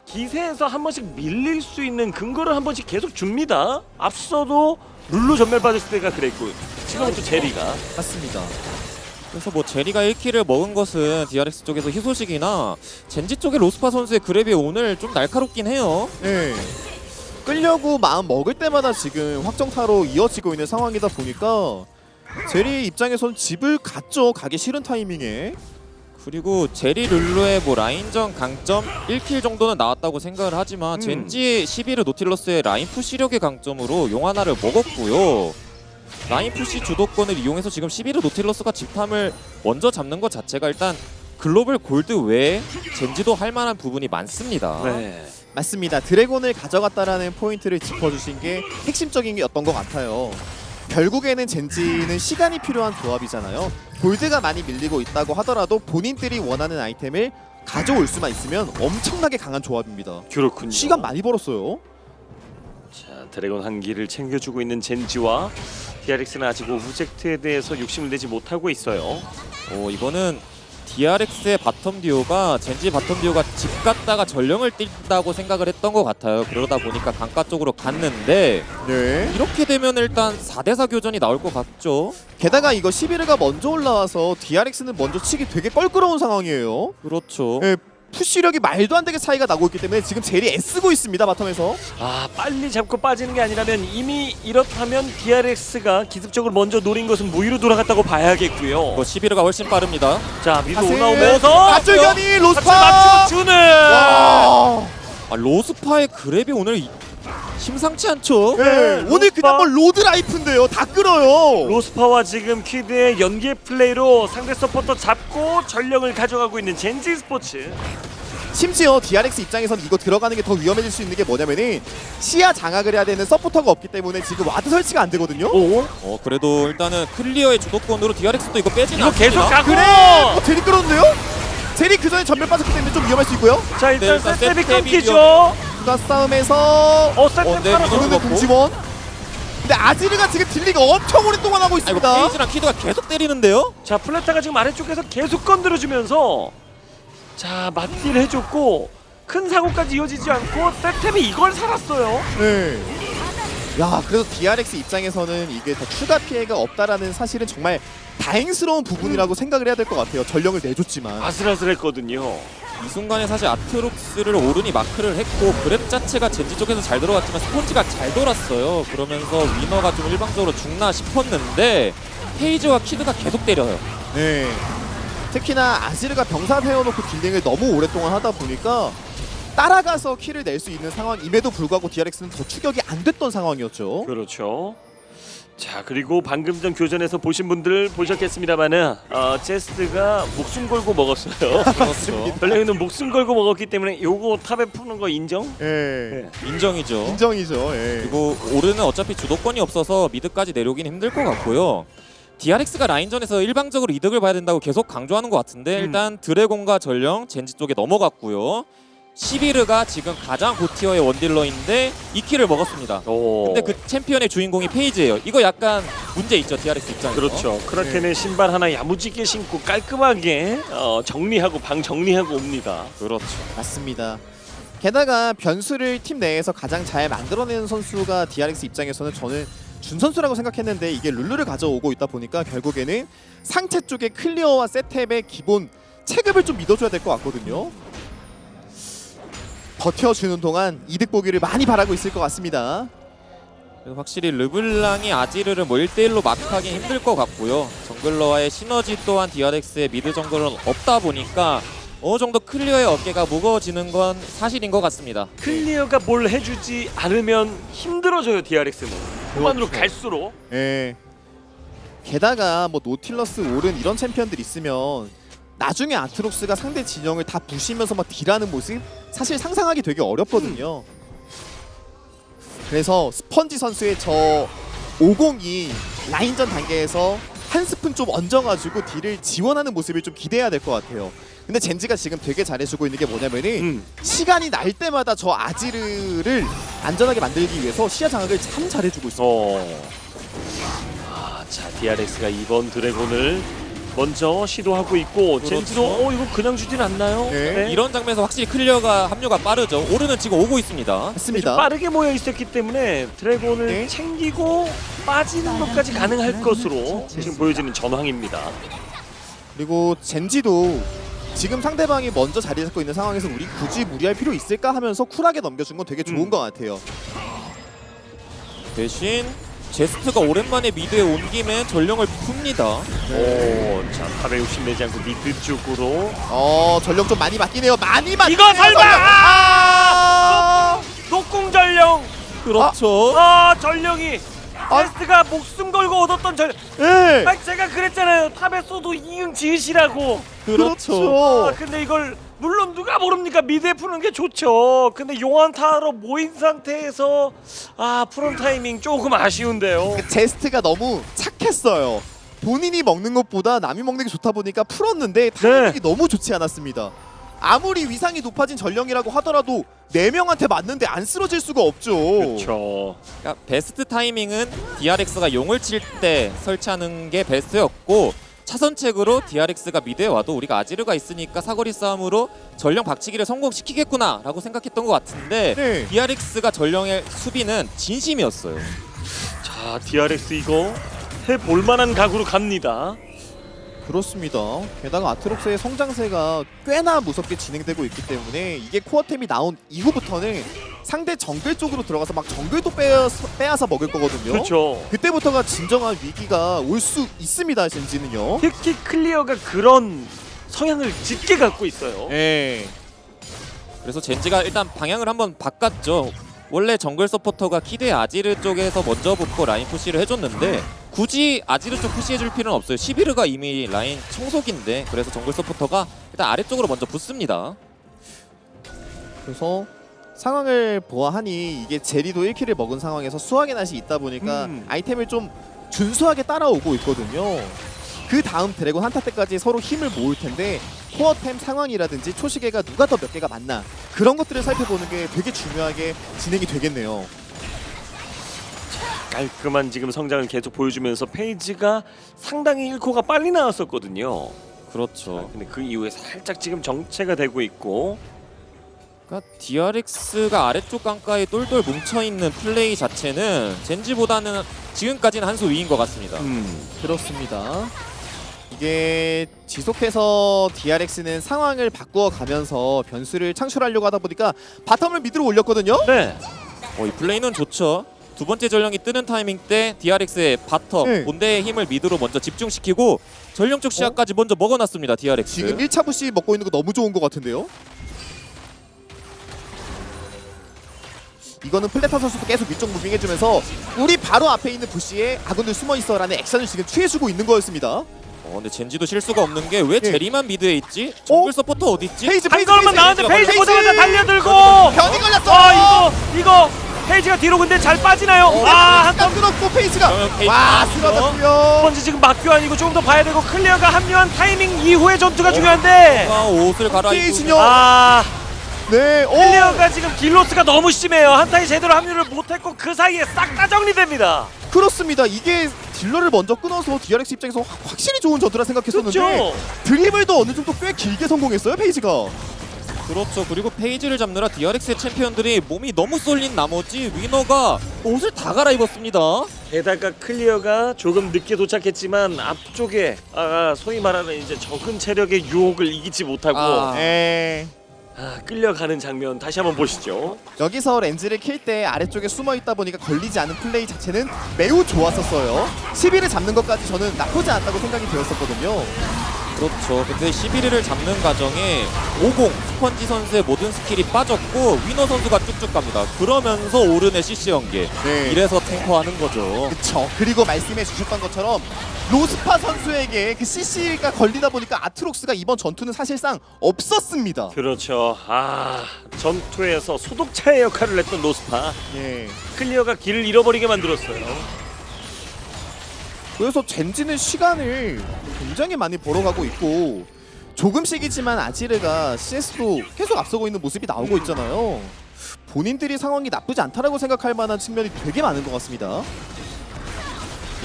기세에서 한 번씩 밀릴 수 있는 근거를 한 번씩 계속 줍니다. 앞서도 룰루 전멸 받았을 때가 그랬고 지금은 또 제리가. 맞습니다. 그래서 뭐 제리가 1킬을 먹은 것은 DRX 쪽에서 희소식이나 젠지 쪽의 로스파 선수의 그랩이 오늘 좀 날카롭긴 해요. 네. 끌려고 마음 먹을 때마다 지금 확정타로 이어지고 있는 상황이다 보니까 제리 입장에선 집을 갔죠. 가기 싫은 타이밍에. 그리고 제리 룰루의 뭐 라인전 강점 1킬 정도는 나왔다고 생각을 하지만 젠지 11을 노틸러스의 라인 푸시력의 강점으로 용 하나를 먹었고요. 라인 푸시 주도권을 이용해서 지금 11을 노틸러스가 집탐을 먼저 잡는 것 자체가 일단 글로벌 골드 외에 젠지도 할 만한 부분이 많습니다. 네. 맞습니다. 드래곤을 가져갔다라는 포인트를 짚어주신 게 핵심적인 게 였던 것 같아요. 결국에는 젠지는 시간이 필요한 조합이잖아요. 골드가 많이 밀리고 있다고 하더라도 본인들이 원하는 아이템을 가져올 수만 있으면 엄청나게 강한 조합입니다. 그렇군요. 시간 많이 벌었어요. 자, 드래곤 한 기를 챙겨주고 있는 젠지와 DRX는 아직 오브젝트에 대해서 욕심을 내지 못하고 있어요. 이거는 DRX의 바텀 듀오가 젠지 바텀 듀오가 집 갔다가 전령을 뛴다고 생각을 했던 것 같아요. 그러다 보니까 강가 쪽으로 갔는데 네. 이렇게 되면 일단 4대4 교전이 나올 것 같죠. 게다가 이거 11가 먼저 올라와서 DRX는 먼저 치기 되게 껄끄러운 상황이에요. 그렇죠. 네, 푸시력이 말도 안 되게 차이가 나고 있기 때문에 지금 제리 애쓰고 있습니다. 바텀에서. 빨리 잡고 빠지는 게 아니라면 이미 이렇다면 DRX가 기습적으로 먼저 노린 것은 무위로 돌아갔다고 봐야겠고요. 11호가 훨씬 빠릅니다. 자, 미드 다시 올라오면서 앞줄견이 로스파. 같이 맞추고 주는. 와. 로스파의 그랩이 오늘 심상치 않죠. 네, 오늘 그냥 뭐 로드 라이프인데요. 다 끌어요. 로스파와 지금 퀴드의 연계 플레이로 상대 서포터 잡고 전령을 가져가고 있는 젠지 스포츠. 심지어 DRX 입장에서는 이거 들어가는 게 더 위험해질 수 있는 게 뭐냐면은 시야 장악을 해야 되는 서포터가 없기 때문에 지금 와드 설치가 안 되거든요. 오, 그래도 일단은 클리어의 주도권으로 DRX도 이거 빼지는 이거 계속 않습니다. 가고. 그래. 제리 끌었는데요? 제리 그 전에 전멸 빠졌기 때문에 좀 위험할 수 있고요. 자 일단 네, 일단 세텝이 세텝이 끊기죠. 추가 싸움에서 세텝 네, 살아서 이거는 오르는 궁지원. 근데 아지르가 지금 딜리가 엄청 오랫동안 하고 아이고 있습니다. 페이지랑 키드가 계속 때리는데요. 자 플레타가 지금 아래쪽에서 계속 건드려주면서 자 맞딜 해줬고 큰 사고까지 이어지지 않고 세텝이 이걸 살았어요. 네. 야, 그래서 DRX 입장에서는 이게 더 추가 피해가 없다라는 사실은 정말 다행스러운 부분이라고 생각을 해야 될 것 같아요. 전령을 내줬지만. 아슬아슬했거든요. 이 순간에 사실 아트록스를 오른이 마크를 했고 그랩 자체가 젠지 쪽에서 잘 들어갔지만 스폰지가 잘 돌았어요. 그러면서 위너가 좀 일방적으로 죽나 싶었는데 페이지와 키드가 계속 때려요. 네. 특히나 아지르가 병사 세워놓고 딜링을 너무 오랫동안 하다 보니까 따라가서 킬을 낼 수 있는 상황임에도 불구하고 DRX는 더 추격이 안 됐던 상황이었죠. 그렇죠. 자 그리고 방금 전 교전에서 보신 분들 보셨겠습니다만은 제스트가 목숨 걸고 먹었어요. 그렇죠. 전령이는 목숨 걸고 먹었기 때문에 요거 탑에 푸는 거 인정? 예. 네. 인정이죠. 인정이죠. 예. 그리고 오르는 어차피 주도권이 없어서 미드까지 내려오긴 힘들 것 같고요. DRX가 라인전에서 일방적으로 이득을 봐야 된다고 계속 강조하는 것 같은데 일단 드래곤과 전령 젠지 쪽에 넘어갔고요. 시비르가 지금 가장 고티어의 원딜러인데 2킬을 먹었습니다. 근데 그 챔피언의 주인공이 페이지예요. 이거 약간 문제 있죠, DRX 입장에서. 그렇죠. 크라켄의 신발 하나 야무지게 신고 깔끔하게 정리하고 방 정리하고 옵니다. 그렇죠. 맞습니다. 게다가 변수를 팀 내에서 가장 잘 만들어내는 선수가 DRX 입장에서는 저는 준 선수라고 생각했는데 이게 룰루를 가져오고 있다 보니까 결국에는 상체 쪽에 클리어와 세탭의 기본 체급을 좀 믿어줘야 될 것 같거든요. 버텨주는 동안 이득 보기를 많이 바라고 있을 것 같습니다. 그래서 확실히 르블랑이 아지르를 뭐 1대1로 마크하기 힘들 것 같고요. 정글러와의 시너지 또한 DRX의 미드 정글은 없다 보니까 어느 정도 클리어의 어깨가 무거워지는 건 사실인 것 같습니다. 클리어가 뭘 해주지 않으면 힘들어져요 DRX는. 후반으로 그렇죠. 갈수록. 예. 게다가 뭐 노틸러스 오른 이런 챔피언들 있으면 나중에 아트록스가 상대 진영을 다 부시면서 막 딜하는 모습 사실 상상하기 되게 어렵거든요. 그래서 스펀지 선수의 저 502 라인전 단계에서 한 스푼 좀 얹어가지고 딜을 지원하는 모습을 좀 기대해야 될 것 같아요. 근데 젠지가 지금 되게 잘해주고 있는 게 뭐냐면은 시간이 날 때마다 저 아지르를 안전하게 만들기 위해서 시야 장악을 참 잘해주고 있어요. 자 DRX가 이번 드래곤을 먼저 시도하고 있고 그렇죠. 젠지도 이거 그냥 주진 않나요? 네. 이런 장면에서 확실히 클리어가 합류가 빠르죠. 오르는 지금 오고 있습니다. 맞습니다. 빠르게 모여 있었기 때문에 드래곤을 네. 챙기고 빠지는 것까지 가능할 것으로 지금 보여지는 전황입니다. 그리고 젠지도 지금 상대방이 먼저 자리 잡고 있는 상황에서 우리 굳이 무리할 필요 있을까 하면서 쿨하게 넘겨준 건 되게 좋은 것 같아요. 대신 제스트가 오랜만에 미드에 온 김에 전령을 풉니다. 자 탑에 욕심내지 않고 미드 쪽으로 전력 좀 많이 맞긴 해요. 많이 맞긴 이거 해요, 설마! 전력. 아! 녹궁 전령! 그렇죠. 전령이 제스트가 목숨 걸고 얻었던 전령. 네. 제가 그랬잖아요. 탑에 쏘도 이응 지으시라고. 그렇죠. 근데 이걸 물론 누가 모릅니까? 미드에 푸는 게 좋죠. 근데 용환 타로 모인 상태에서 푸는 타이밍 조금 아쉬운데요. 제스트가 너무 착했어요. 본인이 먹는 것보다 남이 먹는 게 좋다 보니까 풀었는데 타이밍이 너무 좋지 않았습니다. 아무리 위상이 높아진 전령이라고 하더라도 4명한테 맞는데 안 쓰러질 수가 없죠. 그렇죠. 그러니까 베스트 타이밍은 DRX가 용을 칠 때 설치하는 게 베스트였고 차선책으로 DRX가 미드에 와도 우리가 아지르가 있으니까 사거리 싸움으로 전령 박치기를 성공시키겠구나 라고 생각했던 것 같은데 네. DRX가 전령의 수비는 진심이었어요. 자, DRX 이거 해볼 만한 각으로 갑니다. 그렇습니다. 게다가 아트록스의 성장세가 꽤나 무섭게 진행되고 있기 때문에 이게 코어템이 나온 이후부터는 상대 정글 쪽으로 들어가서 막 정글도 빼앗아 먹을 거거든요. 그렇죠. 그때부터가 진정한 위기가 올 수 있습니다. 젠지는요. 특히 클리어가 그런 성향을 짙게 갖고 있어요. 네. 그래서 젠지가 일단 방향을 한번 바꿨죠. 원래 정글 서포터가 키드의 아지르 쪽에서 먼저 붙고 라인 푸시를 해줬는데 굳이 아지르 쪽 푸시해줄 필요는 없어요. 시비르가 이미 라인 청속인데 그래서 정글 서포터가 일단 아래쪽으로 먼저 붙습니다. 그래서 상황을 보아하니 이게 제리도 1킬을 먹은 상황에서 수학의 낫이 있다 보니까 아이템을 좀 준수하게 따라오고 있거든요. 그 다음 드래곤 한타 때까지 서로 힘을 모을 텐데 코어템 상황이라든지 초시계가 누가 더 몇 개가 많나 그런 것들을 살펴보는 게 되게 중요하게 진행이 되겠네요. 깔끔한 지금 성장을 계속 보여주면서 페이지가 상당히 1코가 빨리 나왔었거든요. 그렇죠. 근데 그 이후에 살짝 지금 정체가 되고 있고 그러니까 DRX가 아래쪽 강가에 똘똘 뭉쳐있는 플레이 자체는 젠지보다는 지금까지는 한 수 위인 것 같습니다. 그렇습니다. 이게 지속해서 DRX는 상황을 바꾸어 가면서 변수를 창출하려고 하다 보니까 바텀을 미드로 올렸거든요. 네. 이 플레이는 좋죠. 두 번째 전령이 뜨는 타이밍 때 DRX의 바텀 네. 본대의 힘을 미드로 먼저 집중시키고 전령 쪽 시야까지 먼저 먹어놨습니다. DRX. 지금 1차 부시 먹고 있는 거 너무 좋은 것 같은데요. 이거는 플레타 선수도 계속 위쪽 무빙해주면서 우리 바로 앞에 있는 부시에 아군들 숨어있어라는 액션을 지금 취해주고 있는 거였습니다. 근데 젠지도 실수가 없는 게 왜 예. 제리만 미드에 있지? 정글 서포터 어디 있지? 페이지 한 걸음만 나왔는데 페이지 보자마자 달려들고 변이 걸렸어. 이거 페이지가 뒤로 근데 잘 빠지나요? 한 깜 끊었고 페이지가 그러면 페이지 와 나왔죠. 쓰러졌고요. 번째 지금 막교환이고 조금 더 봐야 되고 클리어가 합류한 타이밍 이후의 전투가 중요한데 옷을 갈아입고 페이지요. 네. 클리어가 지금 딜로스가 너무 심해요. 한타이 제대로 합류를 못했고 그 사이에 싹 다 정리됩니다. 그렇습니다. 이게 딜러를 먼저 끊어서 DRX 입장에서 확실히 좋은 전투라 생각했었는데 그렇죠. 드리블도 어느 정도 꽤 길게 성공했어요 페이지가. 그렇죠. 그리고 페이지를 잡느라 DRX의 챔피언들이 몸이 너무 쏠린 나머지 위너가 옷을 다 갈아입었습니다. 게다가 클리어가 조금 늦게 도착했지만 앞쪽에 소위 말하는 이제 적은 체력의 유혹을 이기지 못하고 네. 끌려가는 장면 다시 한번 보시죠. 여기서 렌즈를 킬 때 아래쪽에 숨어 있다 보니까 걸리지 않은 플레이 자체는 매우 좋았었어요. 11을 잡는 것까지 저는 나쁘지 않다고 생각이 되었었거든요. 그렇죠. 근데 11위를 잡는 과정에 50 스펀지 선수의 모든 스킬이 빠졌고 위너 선수가 쭉쭉 갑니다. 그러면서 오른의 CC 연계. 네. 이래서 탱커하는 거죠. 그쵸. 그리고 말씀해 주셨던 것처럼 로스파 선수에게 그 CC가 걸리다 보니까 아트록스가 이번 전투는 사실상 없었습니다. 그렇죠. 전투에서 소독차의 역할을 했던 로스파 예. 클리어가 길을 잃어버리게 만들었어요. 그래서 젠지는 시간을 굉장히 많이 벌어가고 있고 조금씩이지만 아지르가 CS도 계속 앞서고 있는 모습이 나오고 있잖아요. 본인들이 상황이 나쁘지 않다라고 생각할 만한 측면이 되게 많은 것 같습니다.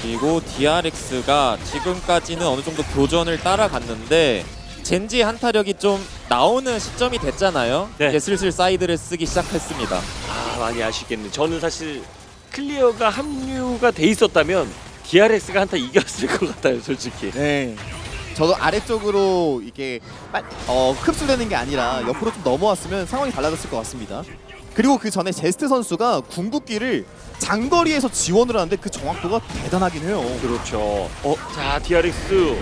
그리고 DRX가 지금까지는 어느 정도 교전을 따라갔는데 젠지의 한타력이 좀 나오는 시점이 됐잖아요. 네. 이제 슬슬 사이드를 쓰기 시작했습니다. 많이 아쉽겠네. 저는 사실 클리어가 합류가 돼 있었다면 DRX가 한타 이겼을 것 같아요, 솔직히. 네. 저도 아래쪽으로 이게 흡수되는 게 아니라 옆으로 좀 넘어왔으면 상황이 달라졌을 것 같습니다. 그리고 그 전에 제스트 선수가 궁극기를 장거리에서 지원을 하는데 그 정확도가 대단하긴 해요. 그렇죠. 자, DRX.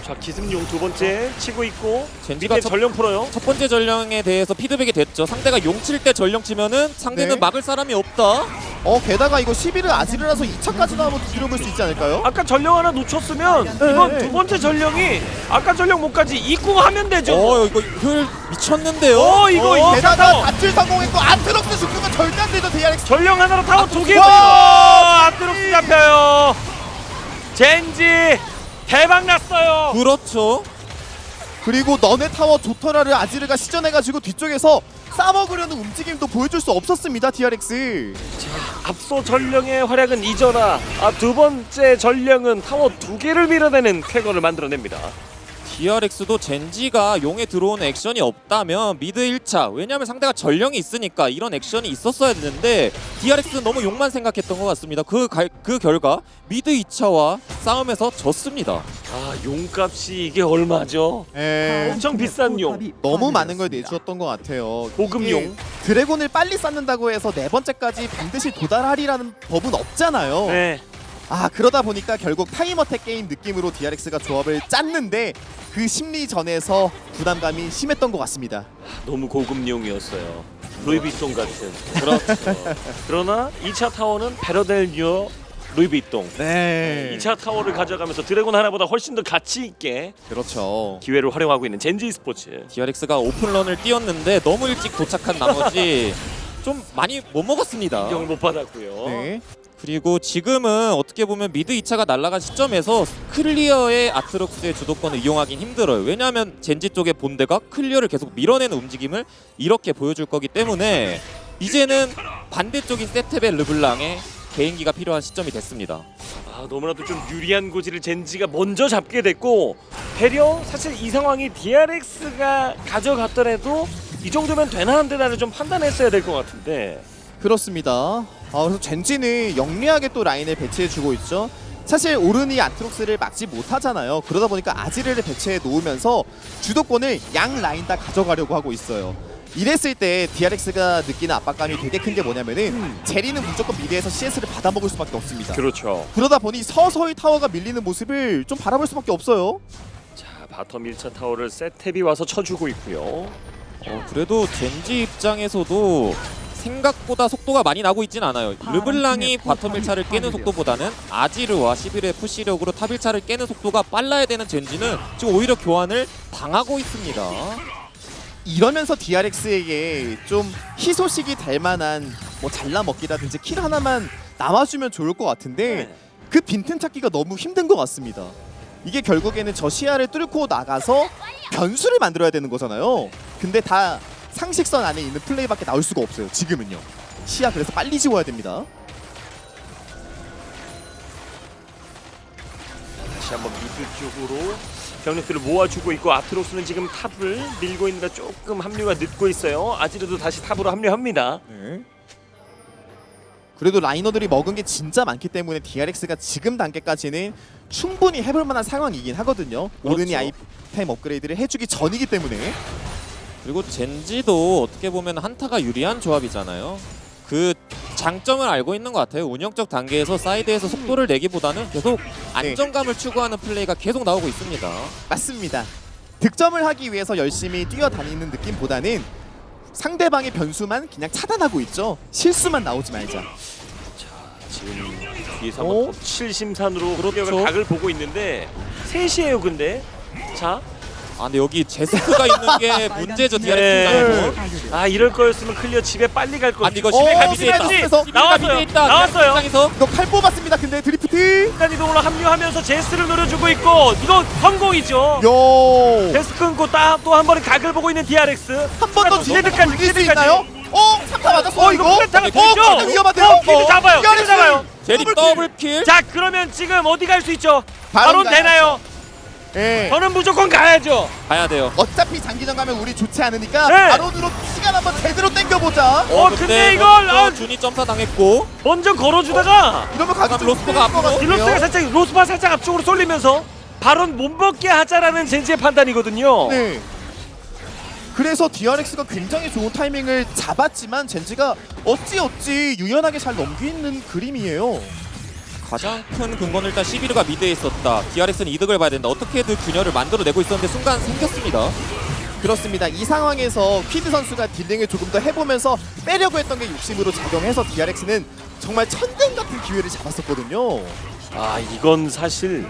자, 기습용 두 번째 치고 있고 젠지가 이제 전령 풀어요. 첫 번째 전령에 대해서 피드백이 됐죠. 상대가 용 칠 때 전령 치면은 상대는 네. 막을 사람이 없다. 게다가 이거 11을 아지르라서 2차까지 나오면 뒤로볼 수 있지 않을까요? 아까 전령 하나 놓쳤으면 이번 두 번째 전령이 아까 전령 못까지 입고 하면 되죠. 이거 효율 미쳤는데요. 이거 게다가 밧줄 성공했고 아트록스 죽는 절대 안 되죠 DRX. 전령 하나로 타워 두 개. 와! 아트록스 잡혀요. 젠지 대박 났어요. 그렇죠. 그리고 너네 타워 조터라를 아지르가 시전해가지고 뒤쪽에서 싸먹으려는 움직임도 보여줄 수 없었습니다 DRX. 앞서 전령의 활약은 잊어라. 두 번째 전령은 타워 두 개를 밀어내는 쾌거를 만들어냅니다. DRX도 젠지가 용에 들어오는 액션이 없다면 미드 1차, 왜냐하면 상대가 전령이 있으니까 이런 액션이 있었어야 했는데 DRX는 너무 용만 생각했던 것 같습니다. 그 결과 미드 2차와 싸움에서 졌습니다. 용값이 이게 얼마죠? 엄청 비싼 용. 너무 많은 걸 내주었던 것 같아요. 고급용. 이게 드래곤을 빨리 쌓는다고 해서 네 번째까지 반드시 도달하리라는 법은 없잖아요. 네. 그러다 보니까 결국 타임어택 게임 느낌으로 DRX가 조합을 짰는데 그 심리전에서 부담감이 심했던 것 같습니다. 너무 고급용이었어요. 루이비통 같은. 그렇죠. 그러나 2차 타워는 베러델뉴어 루이비통. 네. 2차 타워를 가져가면서 드래곤 하나보다 훨씬 더 가치 있게 그렇죠. 기회를 활용하고 있는 젠지 스포츠. DRX가 오픈런을 띄웠는데 너무 일찍 도착한 나머지 좀 많이 못 먹었습니다. 인정을 못 받았고요. 네. 그리고 지금은 어떻게 보면 미드 2차가 날아간 시점에서 클리어의 아트록스의 주도권을 이용하긴 힘들어요. 왜냐하면 젠지 쪽의 본대가 클리어를 계속 밀어내는 움직임을 이렇게 보여줄 거기 때문에 이제는 반대쪽인 세테베 르블랑의 개인기가 필요한 시점이 됐습니다. 아, 너무나도 좀 유리한 고지를 젠지가 먼저 잡게 됐고 배려 사실 이 상황이 DRX가 가져갔더라도 이 정도면 되나 안 되나를 좀 판단했어야 될 것 같은데. 그렇습니다. 그래서 젠지는 영리하게 또 라인을 배치해주고 있죠. 사실 오른이 아트록스를 막지 못하잖아요. 그러다 보니까 아지르를 배치해 놓으면서 주도권을 양 라인 다 가져가려고 하고 있어요. 이랬을 때 DRX가 느끼는 압박감이 되게 큰 게 뭐냐면은 제리는 무조건 미드에서 CS를 받아먹을 수밖에 없습니다. 그렇죠. 그러다 보니 서서히 타워가 밀리는 모습을 좀 바라볼 수밖에 없어요. 자, 바텀 1차 타워를 세텝이 와서 쳐주고 있고요. 그래도 젠지 입장에서도 생각보다 속도가 많이 나고 있진 않아요. 르블랑이 바텀 1차를 깨는 속도보다는 아지르와 11의 푸시력으로 탑 1차를 깨는 속도가 빨라야 되는 젠지는 지금 오히려 교환을 당하고 있습니다. 이러면서 DRX에게 좀 희소식이 될 만한 뭐 잘라먹기라든지 킬 하나만 남아주면 좋을 것 같은데 그 빈틈 찾기가 너무 힘든 것 같습니다. 이게 결국에는 저 시야를 뚫고 나가서 변수를 만들어야 되는 거잖아요. 근데 다 상식선 안에 있는 플레이밖에 나올 수가 없어요. 지금은요. 시야 그래서 빨리 지워야 됩니다. 다시 한번 미드 쪽으로 병력들을 모아주고 있고 아트록스는 지금 탑을 밀고 있는데 조금 합류가 늦고 있어요. 아지르도 다시 탑으로 합류합니다. 네. 그래도 라이너들이 먹은 게 진짜 많기 때문에 DRX가 지금 단계까지는 충분히 해볼 만한 상황이긴 하거든요. 오른이 아이템 업그레이드를 해주기 전이기 때문에. 그리고 젠지도 어떻게 보면 한타가 유리한 조합이잖아요. 그 장점을 알고 있는 것 같아요. 운영적 단계에서 사이드에서 속도를 내기보다는 계속 안정감을 추구하는 플레이가 계속 나오고 있습니다. 맞습니다. 득점을 하기 위해서 열심히 뛰어다니는 느낌보다는 상대방의 변수만 그냥 차단하고 있죠. 실수만 나오지 말자. 지금 뒤에서 한번 칠심산으로 그렇죠. 각을 보고 있는데 셋이에요. 근데 자, 근데 여기 제스트가 있는 게 문제죠. DRX 입장에서. 아 이럴 거였으면 클리어 집에 빨리 갈 거. 아니 이거 집에 갈 미드에 있다. 시간이 나왔어요. 있다. 나왔어요. 입장에서 이거 칼 뽑았습니다. 근데 드리프트. 순간 이동으로 합류하면서 제스를 노려주고 있고 이거 성공이죠. 요. 제스 끊고 또 한 번에 각을 보고 있는 DRX. 한 번 더 제드까지 돌릴 수 있나요? 3타 맞았어 이거 플레타가 되죠? 되죠. 위험한데요? 미드 잡아요. 미드 잡아요. 제리 더블킬. 자 그러면 지금 어디 갈 수 있죠? 바론 바론 되나요? 예. 저는 무조건 가야죠. 가야 돼요. 어차피 장기전 가면 우리 좋지 않으니까 네. 바론으로 시간 한번 제대로 땡겨보자. 근데 이걸 준이 점사 당했고 먼저 걸어주다가 이러면 가기 좀 로스터가 힘들 것 앞으로 같은데요? 딜로스가 살짝 로스파 살짝 앞쪽으로 쏠리면서 바론 못 먹게 하자라는 젠지의 판단이거든요. 네. 그래서 DRX가 굉장히 좋은 타이밍을 잡았지만 젠지가 어찌 유연하게 잘 넘기는 그림이에요. 가장 큰 근거는 일단 11가 미드에 있었다. DRX는 이득을 봐야 된다. 어떻게든 균열을 만들어내고 있었는데 순간 생겼습니다. 그렇습니다. 이 상황에서 퀴드 선수가 딜링을 조금 더 해보면서 빼려고 했던 게 욕심으로 작용해서 DRX는 정말 천등 같은 기회를 잡았었거든요. 아 이건 사실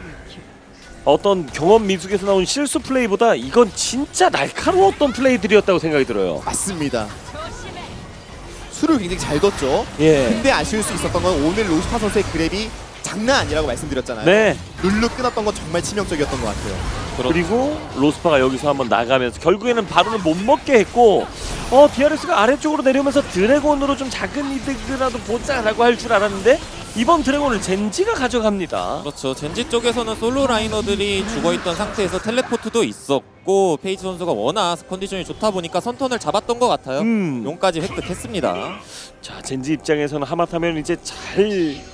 어떤 경험 미숙에서 나온 실수 플레이보다 이건 진짜 날카로웠던 플레이들이었다고 생각이 들어요. 맞습니다. 수를 굉장히 잘 뒀죠. 예. 근데 아쉬울 수 있었던 건 오늘 로스파 선수의 그랩이 장난 아니라고 말씀드렸잖아요. 네. 룰루 끊었던 건 정말 치명적이었던 것 같아요. 그리고 로스파가 여기서 한번 나가면서 결국에는 바론을 못 먹게 했고 DRX가 아래쪽으로 내려오면서 드래곤으로 좀 작은 이득이라도 보자라고 할 줄 알았는데 이번 드래곤을 젠지가 가져갑니다. 그렇죠. 젠지 쪽에서는 솔로 라이너들이 죽어있던 상태에서 텔레포트도 있었고 페이지 선수가 워낙 컨디션이 좋다 보니까 선턴을 잡았던 것 같아요. 용까지 획득했습니다. 자 젠지 입장에서는 하마터면 이제 잘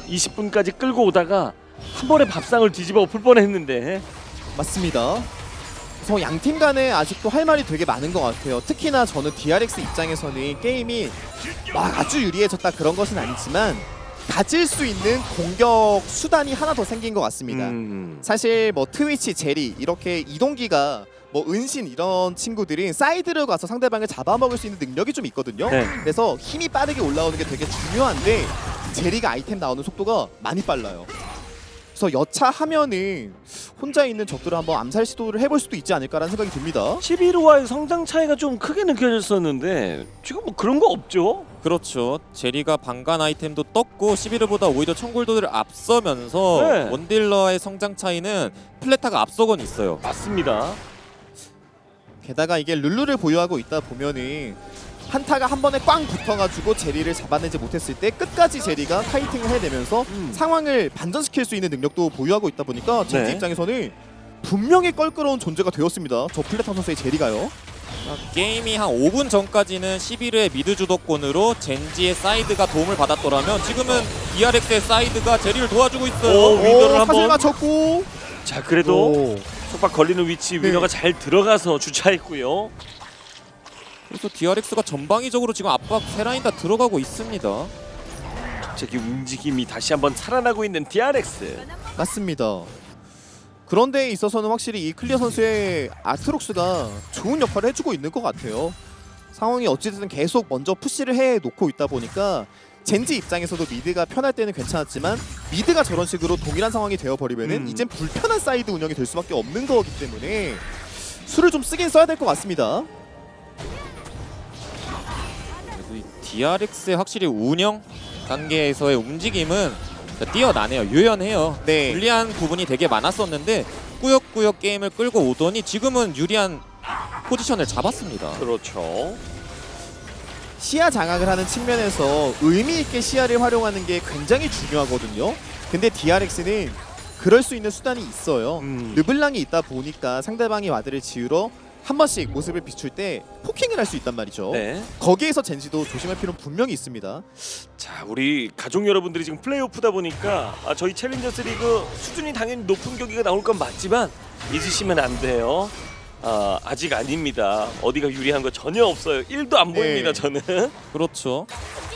20분까지 끌고 오다가 한 번에 밥상을 뒤집어 엎을 뻔했는데 맞습니다. 그래서 양팀 간에 아직도 할 말이 되게 많은 것 같아요. 특히나 저는 DRX 입장에서는 게임이 막 아주 유리해졌다 그런 것은 아니지만 가질 수 있는 공격 수단이 하나 더 생긴 것 같습니다. 사실 뭐 트위치, 제리 이렇게 이동기가 뭐 은신 이런 친구들이 사이드로 가서 상대방을 잡아먹을 수 있는 능력이 좀 있거든요. 네. 그래서 힘이 빠르게 올라오는 게 되게 중요한데 제리가 아이템 나오는 속도가 많이 빨라요. 그래서 여차하면은 혼자 있는 적들을 한번 암살 시도를 해볼 수도 있지 않을까라는 생각이 듭니다. 11호와의 성장 차이가 좀 크게 느껴졌었는데 지금 뭐 그런 거 없죠? 그렇죠. 제리가 방간 아이템도 떴고 11호보다 오히려 청골도를 앞서면서 네. 원딜러의 성장 차이는 플레타가 앞서곤 있어요. 맞습니다. 게다가 이게 룰루를 보유하고 있다 보면은 한타가 한 번에 꽝 붙어가지고 제리를 잡아내지 못했을 때 끝까지 제리가 카이팅을 해내면서 상황을 반전시킬 수 있는 능력도 보유하고 있다 보니까 젠지 네. 입장에서는 분명히 껄끄러운 존재가 되었습니다. 저 플레타 선수의 제리가요. 게임이 한 5분 전까지는 11회 미드 주도권으로 젠지의 사이드가 도움을 받았더라면 지금은 DRX의 사이드가 제리를 도와주고 있어요. 오, 위너를 사슬 한번. 맞췄고. 자, 그래도 오. 속박 걸리는 위치 네. 위너가 잘 들어가서 주차했고요. 그래서 DRX가 전방위적으로 지금 압박 세 라인 다 들어가고 있습니다. 갑자기 움직임이 다시 한번 살아나고 있는 DRX. 맞습니다. 그런 데에 있어서는 확실히 이 클리어 선수의 아트록스가 좋은 역할을 해주고 있는 것 같아요. 상황이 어찌됐든 계속 먼저 푸시를 해놓고 있다 보니까 젠지 입장에서도 미드가 편할 때는 괜찮았지만 미드가 저런 식으로 동일한 상황이 되어버리면은 이젠 불편한 사이드 운영이 될 수밖에 없는 거기 때문에 수를 좀 쓰긴 써야 될 것 같습니다. 그래도 이 DRX의 확실히 운영 단계에서의 움직임은 뛰어나네요. 유연해요. 네. 불리한 부분이 되게 많았었는데 꾸역꾸역 게임을 끌고 오더니 지금은 유리한 포지션을 잡았습니다. 그렇죠. 시야 장악을 하는 측면에서 의미 있게 시야를 활용하는 게 굉장히 중요하거든요. 근데 DRX는 그럴 수 있는 수단이 있어요. 르블랑이 있다 보니까 상대방이 와드를 지우러 한 번씩 모습을 비출 때 포킹을 할 수 있단 말이죠. 네. 거기에서 젠지도 조심할 필요는 분명히 있습니다. 자, 우리 가족 여러분들이 지금 플레이오프다 보니까 저희 챌린저스 리그 수준이 당연히 높은 경기가 나올 건 맞지만 잊으시면 안 돼요. 아직 아닙니다. 어디가 유리한 거 전혀 없어요. 1도 안 네. 보입니다, 저는. 그렇죠.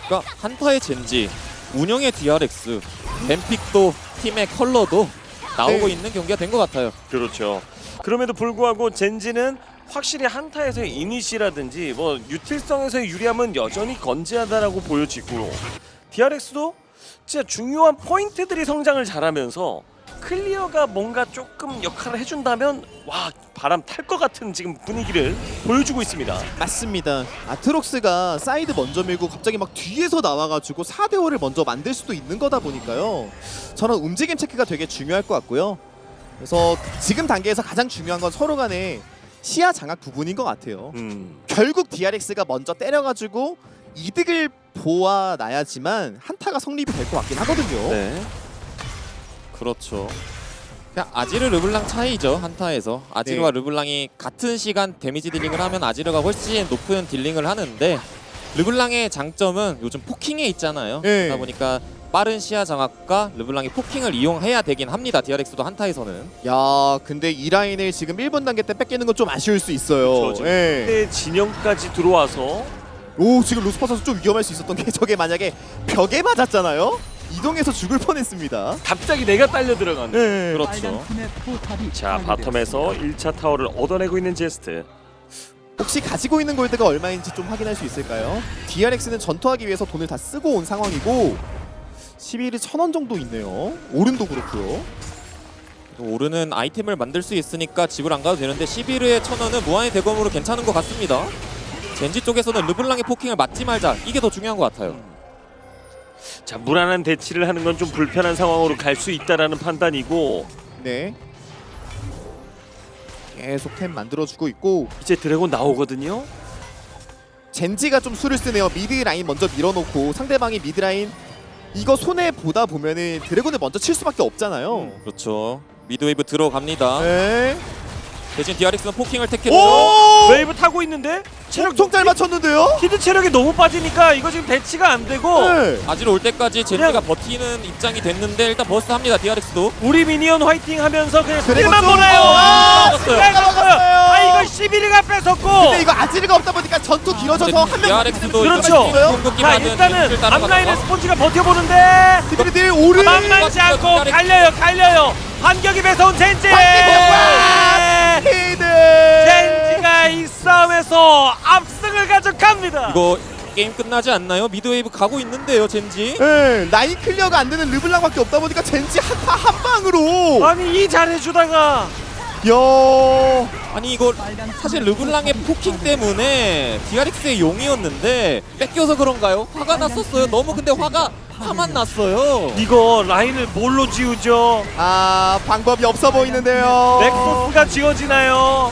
그러니까 한타의 젠지, 운영의 DRX, 뱀픽도 팀의 컬러도 나오고 네. 있는 경기가 된 것 같아요. 그렇죠. 그럼에도 불구하고 젠지는 확실히 한타에서의 이니시라든지 뭐 유틸성에서의 유리함은 여전히 건재하다라고 보여지고 DRX도 진짜 중요한 포인트들이 성장을 잘하면서 클리어가 뭔가 조금 역할을 해준다면 와 바람 탈 것 같은 지금 분위기를 보여주고 있습니다. 맞습니다. 아트록스가 사이드 먼저 밀고 갑자기 막 뒤에서 나와가지고 4대5를 먼저 만들 수도 있는 거다 보니까요. 저는 움직임 체크가 되게 중요할 것 같고요. 그래서 지금 단계에서 가장 중요한 건 서로 간의 시야 장악 부분인 것 같아요. 결국 DRX가 먼저 때려가지고 이득을 보아놔야지만 한타가 성립이 될 것 같긴 하거든요. 네. 그렇죠. 그냥 아지르 르블랑 차이죠. 한타에서 아지르와 르블랑이 같은 시간 데미지 딜링을 하면 아지르가 훨씬 높은 딜링을 하는데 르블랑의 장점은 요즘 포킹에 있잖아요. 네. 그러다 보니까 빠른 시야 장악과 르블랑이 포킹을 이용해야 되긴 합니다. DRX도 한타에서는. 야, 근데 이 라인을 지금 1번 단계 때 뺏기는 건 좀 아쉬울 수 있어요. 그렇죠. 지금 예. 네, 진영까지 들어와서 오, 지금 루스퍼 선수 좀 위험할 수 있었던 게 저게 만약에 벽에 맞았잖아요. 이동해서 죽을 뻔했습니다. 갑자기 내가 딸려 들어가는. 네. 그렇죠. 자, 바텀에서 1차 타워를 얻어내고 있는 제스트. 혹시 가지고 있는 골드가 얼마인지 좀 확인할 수 있을까요? DRX는 전투하기 위해서 돈을 다 쓰고 온 상황이고 11이 1000원 정도 있네요. 오른도 그렇고요. 오르는 아이템을 만들 수 있으니까 집을 안 가도 되는데 11의 1000원은 무한의 대검으로 괜찮은 것 같습니다. 젠지 쪽에서는 르블랑의 포킹을 맞지 말자, 이게 더 중요한 것 같아요. 자, 무난한 대치를 하는 건 좀 불편한 상황으로 갈 수 있다라는 판단이고 네. 계속 템 만들어주고 있고 이제 드래곤 나오거든요. 젠지가 좀 수를 쓰네요. 미드 라인 먼저 밀어놓고 상대방이 미드 라인 이거 손해 보다 보면은 드래곤을 먼저 칠 수밖에 없잖아요. 그렇죠. 미드웨이브 들어갑니다. 네. 대신 DRX는 포킹을 택했죠. 오! 웨이브 타고 있는데 체력 엄청 잘 맞췄는데요? 히드 체력이 너무 빠지니까 이거 지금 대치가 안 되고 네. 아지로 올 때까지 젠지가 버티는 입장이 됐는데 일단 버스 합니다. DRX도. 우리 미니언 화이팅 하면서 그냥 드래곤 스킬만 좀- 보내요. 나갔어요. 아 이거 11위가 뺏었고. 근데 이거 아지르가 없다 보니까 전투 길어져서 한 명 DRX도 그렇죠. 자 일단은 앞라인에 스폰지가 버텨보는데 그들이 오를 만만치 않고 갈려요. 반격이 뺏어온 젠지. 헤이드 젠지가 이 싸움에서 압승을 가져갑니다. 이거 게임 끝나지 않나요? 미드웨이브 가고 있는데요, 젠지. 네, 라인 클리어가 안 되는 르블랑밖에 없다 보니까 젠지 한타 한 방으로 아니 이 잘해주다가 야, 아니 이거 사실 르블랑의 포킹 때문에 DRX의 용이었는데 뺏겨서 그런가요? 화가 났었어요. 너무 근데 화만 났어요. 이거 라인을 뭘로 지우죠? 방법이 없어 보이는데요. 넥서스가 지워지나요?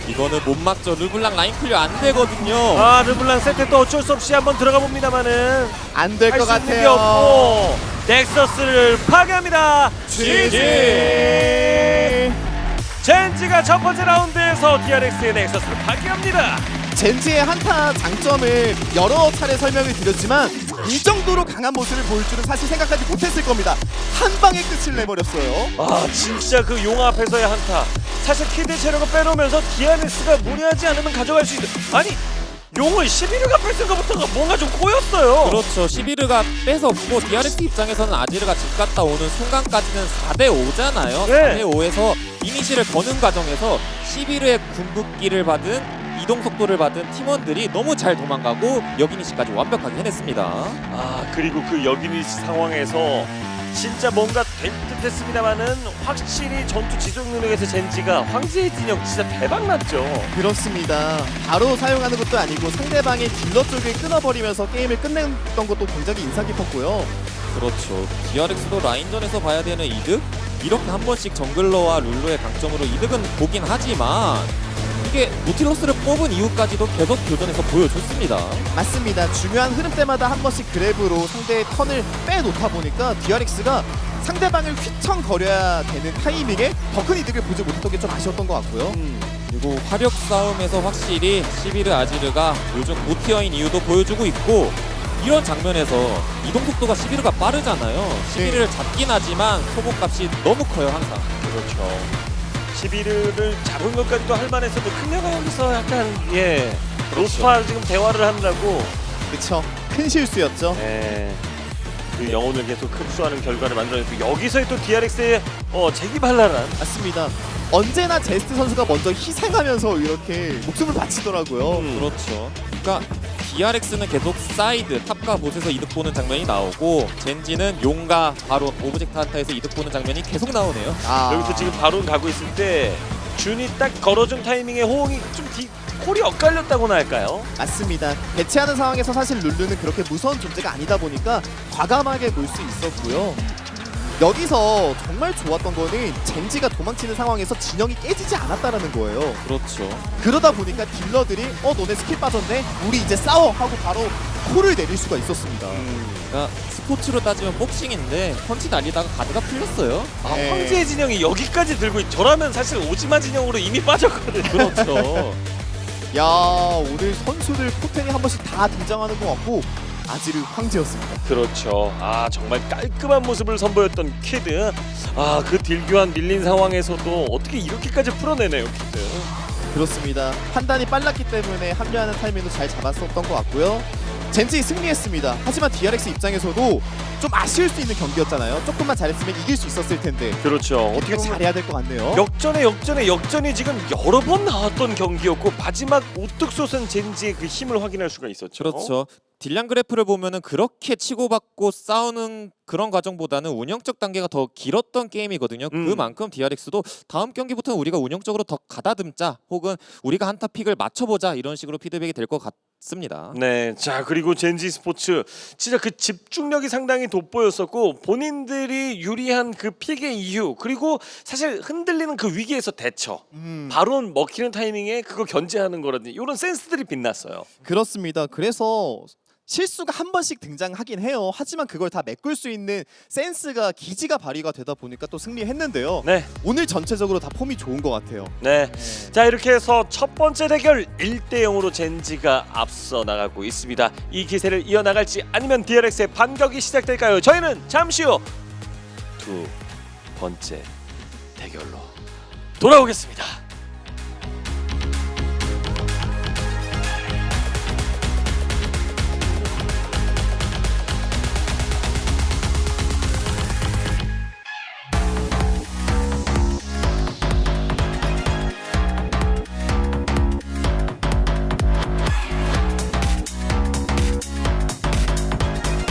이거는 못 막죠. 르블랑 라인 클리어 안 되거든요. 아 르블랑 세트 또 어쩔 수 없이 한번 들어가 봅니다만은 안 될 것 할 수 있는 게 같아요. 없고 넥서스를 파괴합니다. GG. 젠지가 첫 번째 라운드에서 DRX의 넥서스를 파괴합니다. 젠지의 한타 장점을 여러 차례 설명을 드렸지만 이 정도로 강한 모습을 보일 줄은 사실 생각하지 못했을 겁니다. 한 방에 끝을 내버렸어요. 아 진짜 그 용 앞에서의 한타. 사실 키드 체력을 빼놓으면서 DRX가 무리하지 않으면 가져갈 수 있는. 아니 용을 11위가 뺏은 것부터가 뭔가 좀 꼬였어요. 그렇죠. 11르가 뺏었고 DRX 입장에서는 아지르가 집 갔다 오는 순간까지는 4대5잖아요. 네. 4대5에서 이니시를 거는 과정에서 11르의 궁극기를 받은 이동 속도를 받은 팀원들이 너무 잘 도망가고 여기니시까지 완벽하게 해냈습니다. 아 그리고 그 여기니 상황에서 진짜 뭔가 될 듯했습니다만은 확실히 전투 지속 능력에서 젠지가 황제의 진영 진짜 대박났죠. 그렇습니다. 바로 사용하는 것도 아니고 상대방의 딜러 쪽을 끊어버리면서 게임을 끝냈던 것도 굉장히 인상 깊었고요. 그렇죠. DRX도 라인전에서 봐야 되는 이득? 이렇게 한 번씩 정글러와 룰루의 강점으로 이득은 보긴 하지만 이게 노틸러스를 뽑은 이후까지도 계속 교전에서 보여줬습니다. 맞습니다. 중요한 흐름 때마다 한 번씩 그랩으로 상대의 턴을 빼놓다 보니까 DRX가 상대방을 휘청거려야 되는 타이밍에 더 큰 이득을 보지 못했던 게 좀 아쉬웠던 것 같고요. 그리고 화력 싸움에서 확실히 11르 아지르가 요즘 고티어인 이유도 보여주고 있고 이런 장면에서 이동 속도가 11르가 빠르잖아요. 11르를 잡긴 하지만 소모값이 너무 커요 항상. 그렇죠. 11을 잡은 것까지도 할 만했어도 클레가 여기서 약간 로스파 지금 대화를 하느라고 그쵸. 큰 실수였죠. 그 영혼을 계속 흡수하는 결과를 만들어냈고 여기서의 또 DRX의 재기발랄한 맞습니다. 언제나 제스트 선수가 먼저 희생하면서 이렇게 목숨을 바치더라고요. 그렇죠. 그러니까 DRX는 계속 사이드, 탑과 보스에서 이득 보는 장면이 나오고 젠지는 용과 바로 오브젝트 한타에서 이득 보는 장면이 계속 나오네요. 여기서 지금 바론 가고 있을 때 준이 딱 걸어준 타이밍에 호응이 좀 콜이 엇갈렸다고나 할까요? 맞습니다. 대치하는 상황에서 사실 룰루는 그렇게 무서운 존재가 아니다 보니까 과감하게 볼 수 있었고요. 여기서 정말 좋았던 거는 젠지가 도망치는 상황에서 진영이 깨지지 않았다라는 거예요. 그렇죠. 그러다 보니까 딜러들이 너네 스킬 빠졌네? 우리 이제 싸워! 하고 바로 콜을 내릴 수가 있었습니다. 그러니까 스포츠로 따지면 복싱인데 펀치 날리다가 가드가 풀렸어요. 네. 황제의 진영이 여기까지 들고 저라면 사실 오지마 진영으로 이미 빠졌거든요. 그렇죠. 야, 오늘 선수들 포텐이 한 번씩 다 등장하는 것 같고 아지르 황제였습니다. 그렇죠. 아 정말 깔끔한 모습을 선보였던 키드. 아 그 딜교환 밀린 상황에서도 어떻게 이렇게까지 풀어내네요 키드. 그렇습니다. 판단이 빨랐기 때문에 합류하는 타이밍도 잘 잡았었던 것 같고요. 젠지 승리했습니다. 하지만 DRX 입장에서도 좀 아쉬울 수 있는 경기였잖아요. 조금만 잘했으면 이길 수 있었을 텐데 그렇죠. 어떻게 어떻게 보면 잘해야 될 것 같네요. 역전이 지금 여러 번 나왔던 경기였고 마지막 우뚝 솟은 젠지의 그 힘을 확인할 수가 있었죠. 그렇죠. 딜량 그래프를 보면은 그렇게 치고받고 싸우는 그런 과정보다는 운영적 단계가 더 길었던 게임이거든요. 그만큼 DRX도 다음 경기부터는 우리가 운영적으로 더 가다듬자 혹은 우리가 한타 픽을 맞춰보자 이런 식으로 피드백이 될 것 같습니다. 네, 자 그리고 젠지 스포츠 진짜 그 집중력이 상당히 돋보였었고 본인들이 유리한 그 픽의 이유 그리고 사실 흔들리는 그 위기에서 대처 바론 먹히는 타이밍에 그거 견제하는 거라든지 이런 센스들이 빛났어요. 그렇습니다. 그래서 실수가 한 번씩 등장하긴 해요. 하지만 그걸 다 메꿀 수 있는 센스가 기지가 발휘가 되다 보니까 또 승리했는데요. 네, 오늘 전체적으로 다 폼이 좋은 것 같아요. 네. 자 이렇게 해서 첫 번째 대결 1대0으로 젠지가 앞서 나가고 있습니다. 이 기세를 이어나갈지 아니면 DRX의 반격이 시작될까요? 저희는 잠시 후 두 번째 대결로 돌아오겠습니다.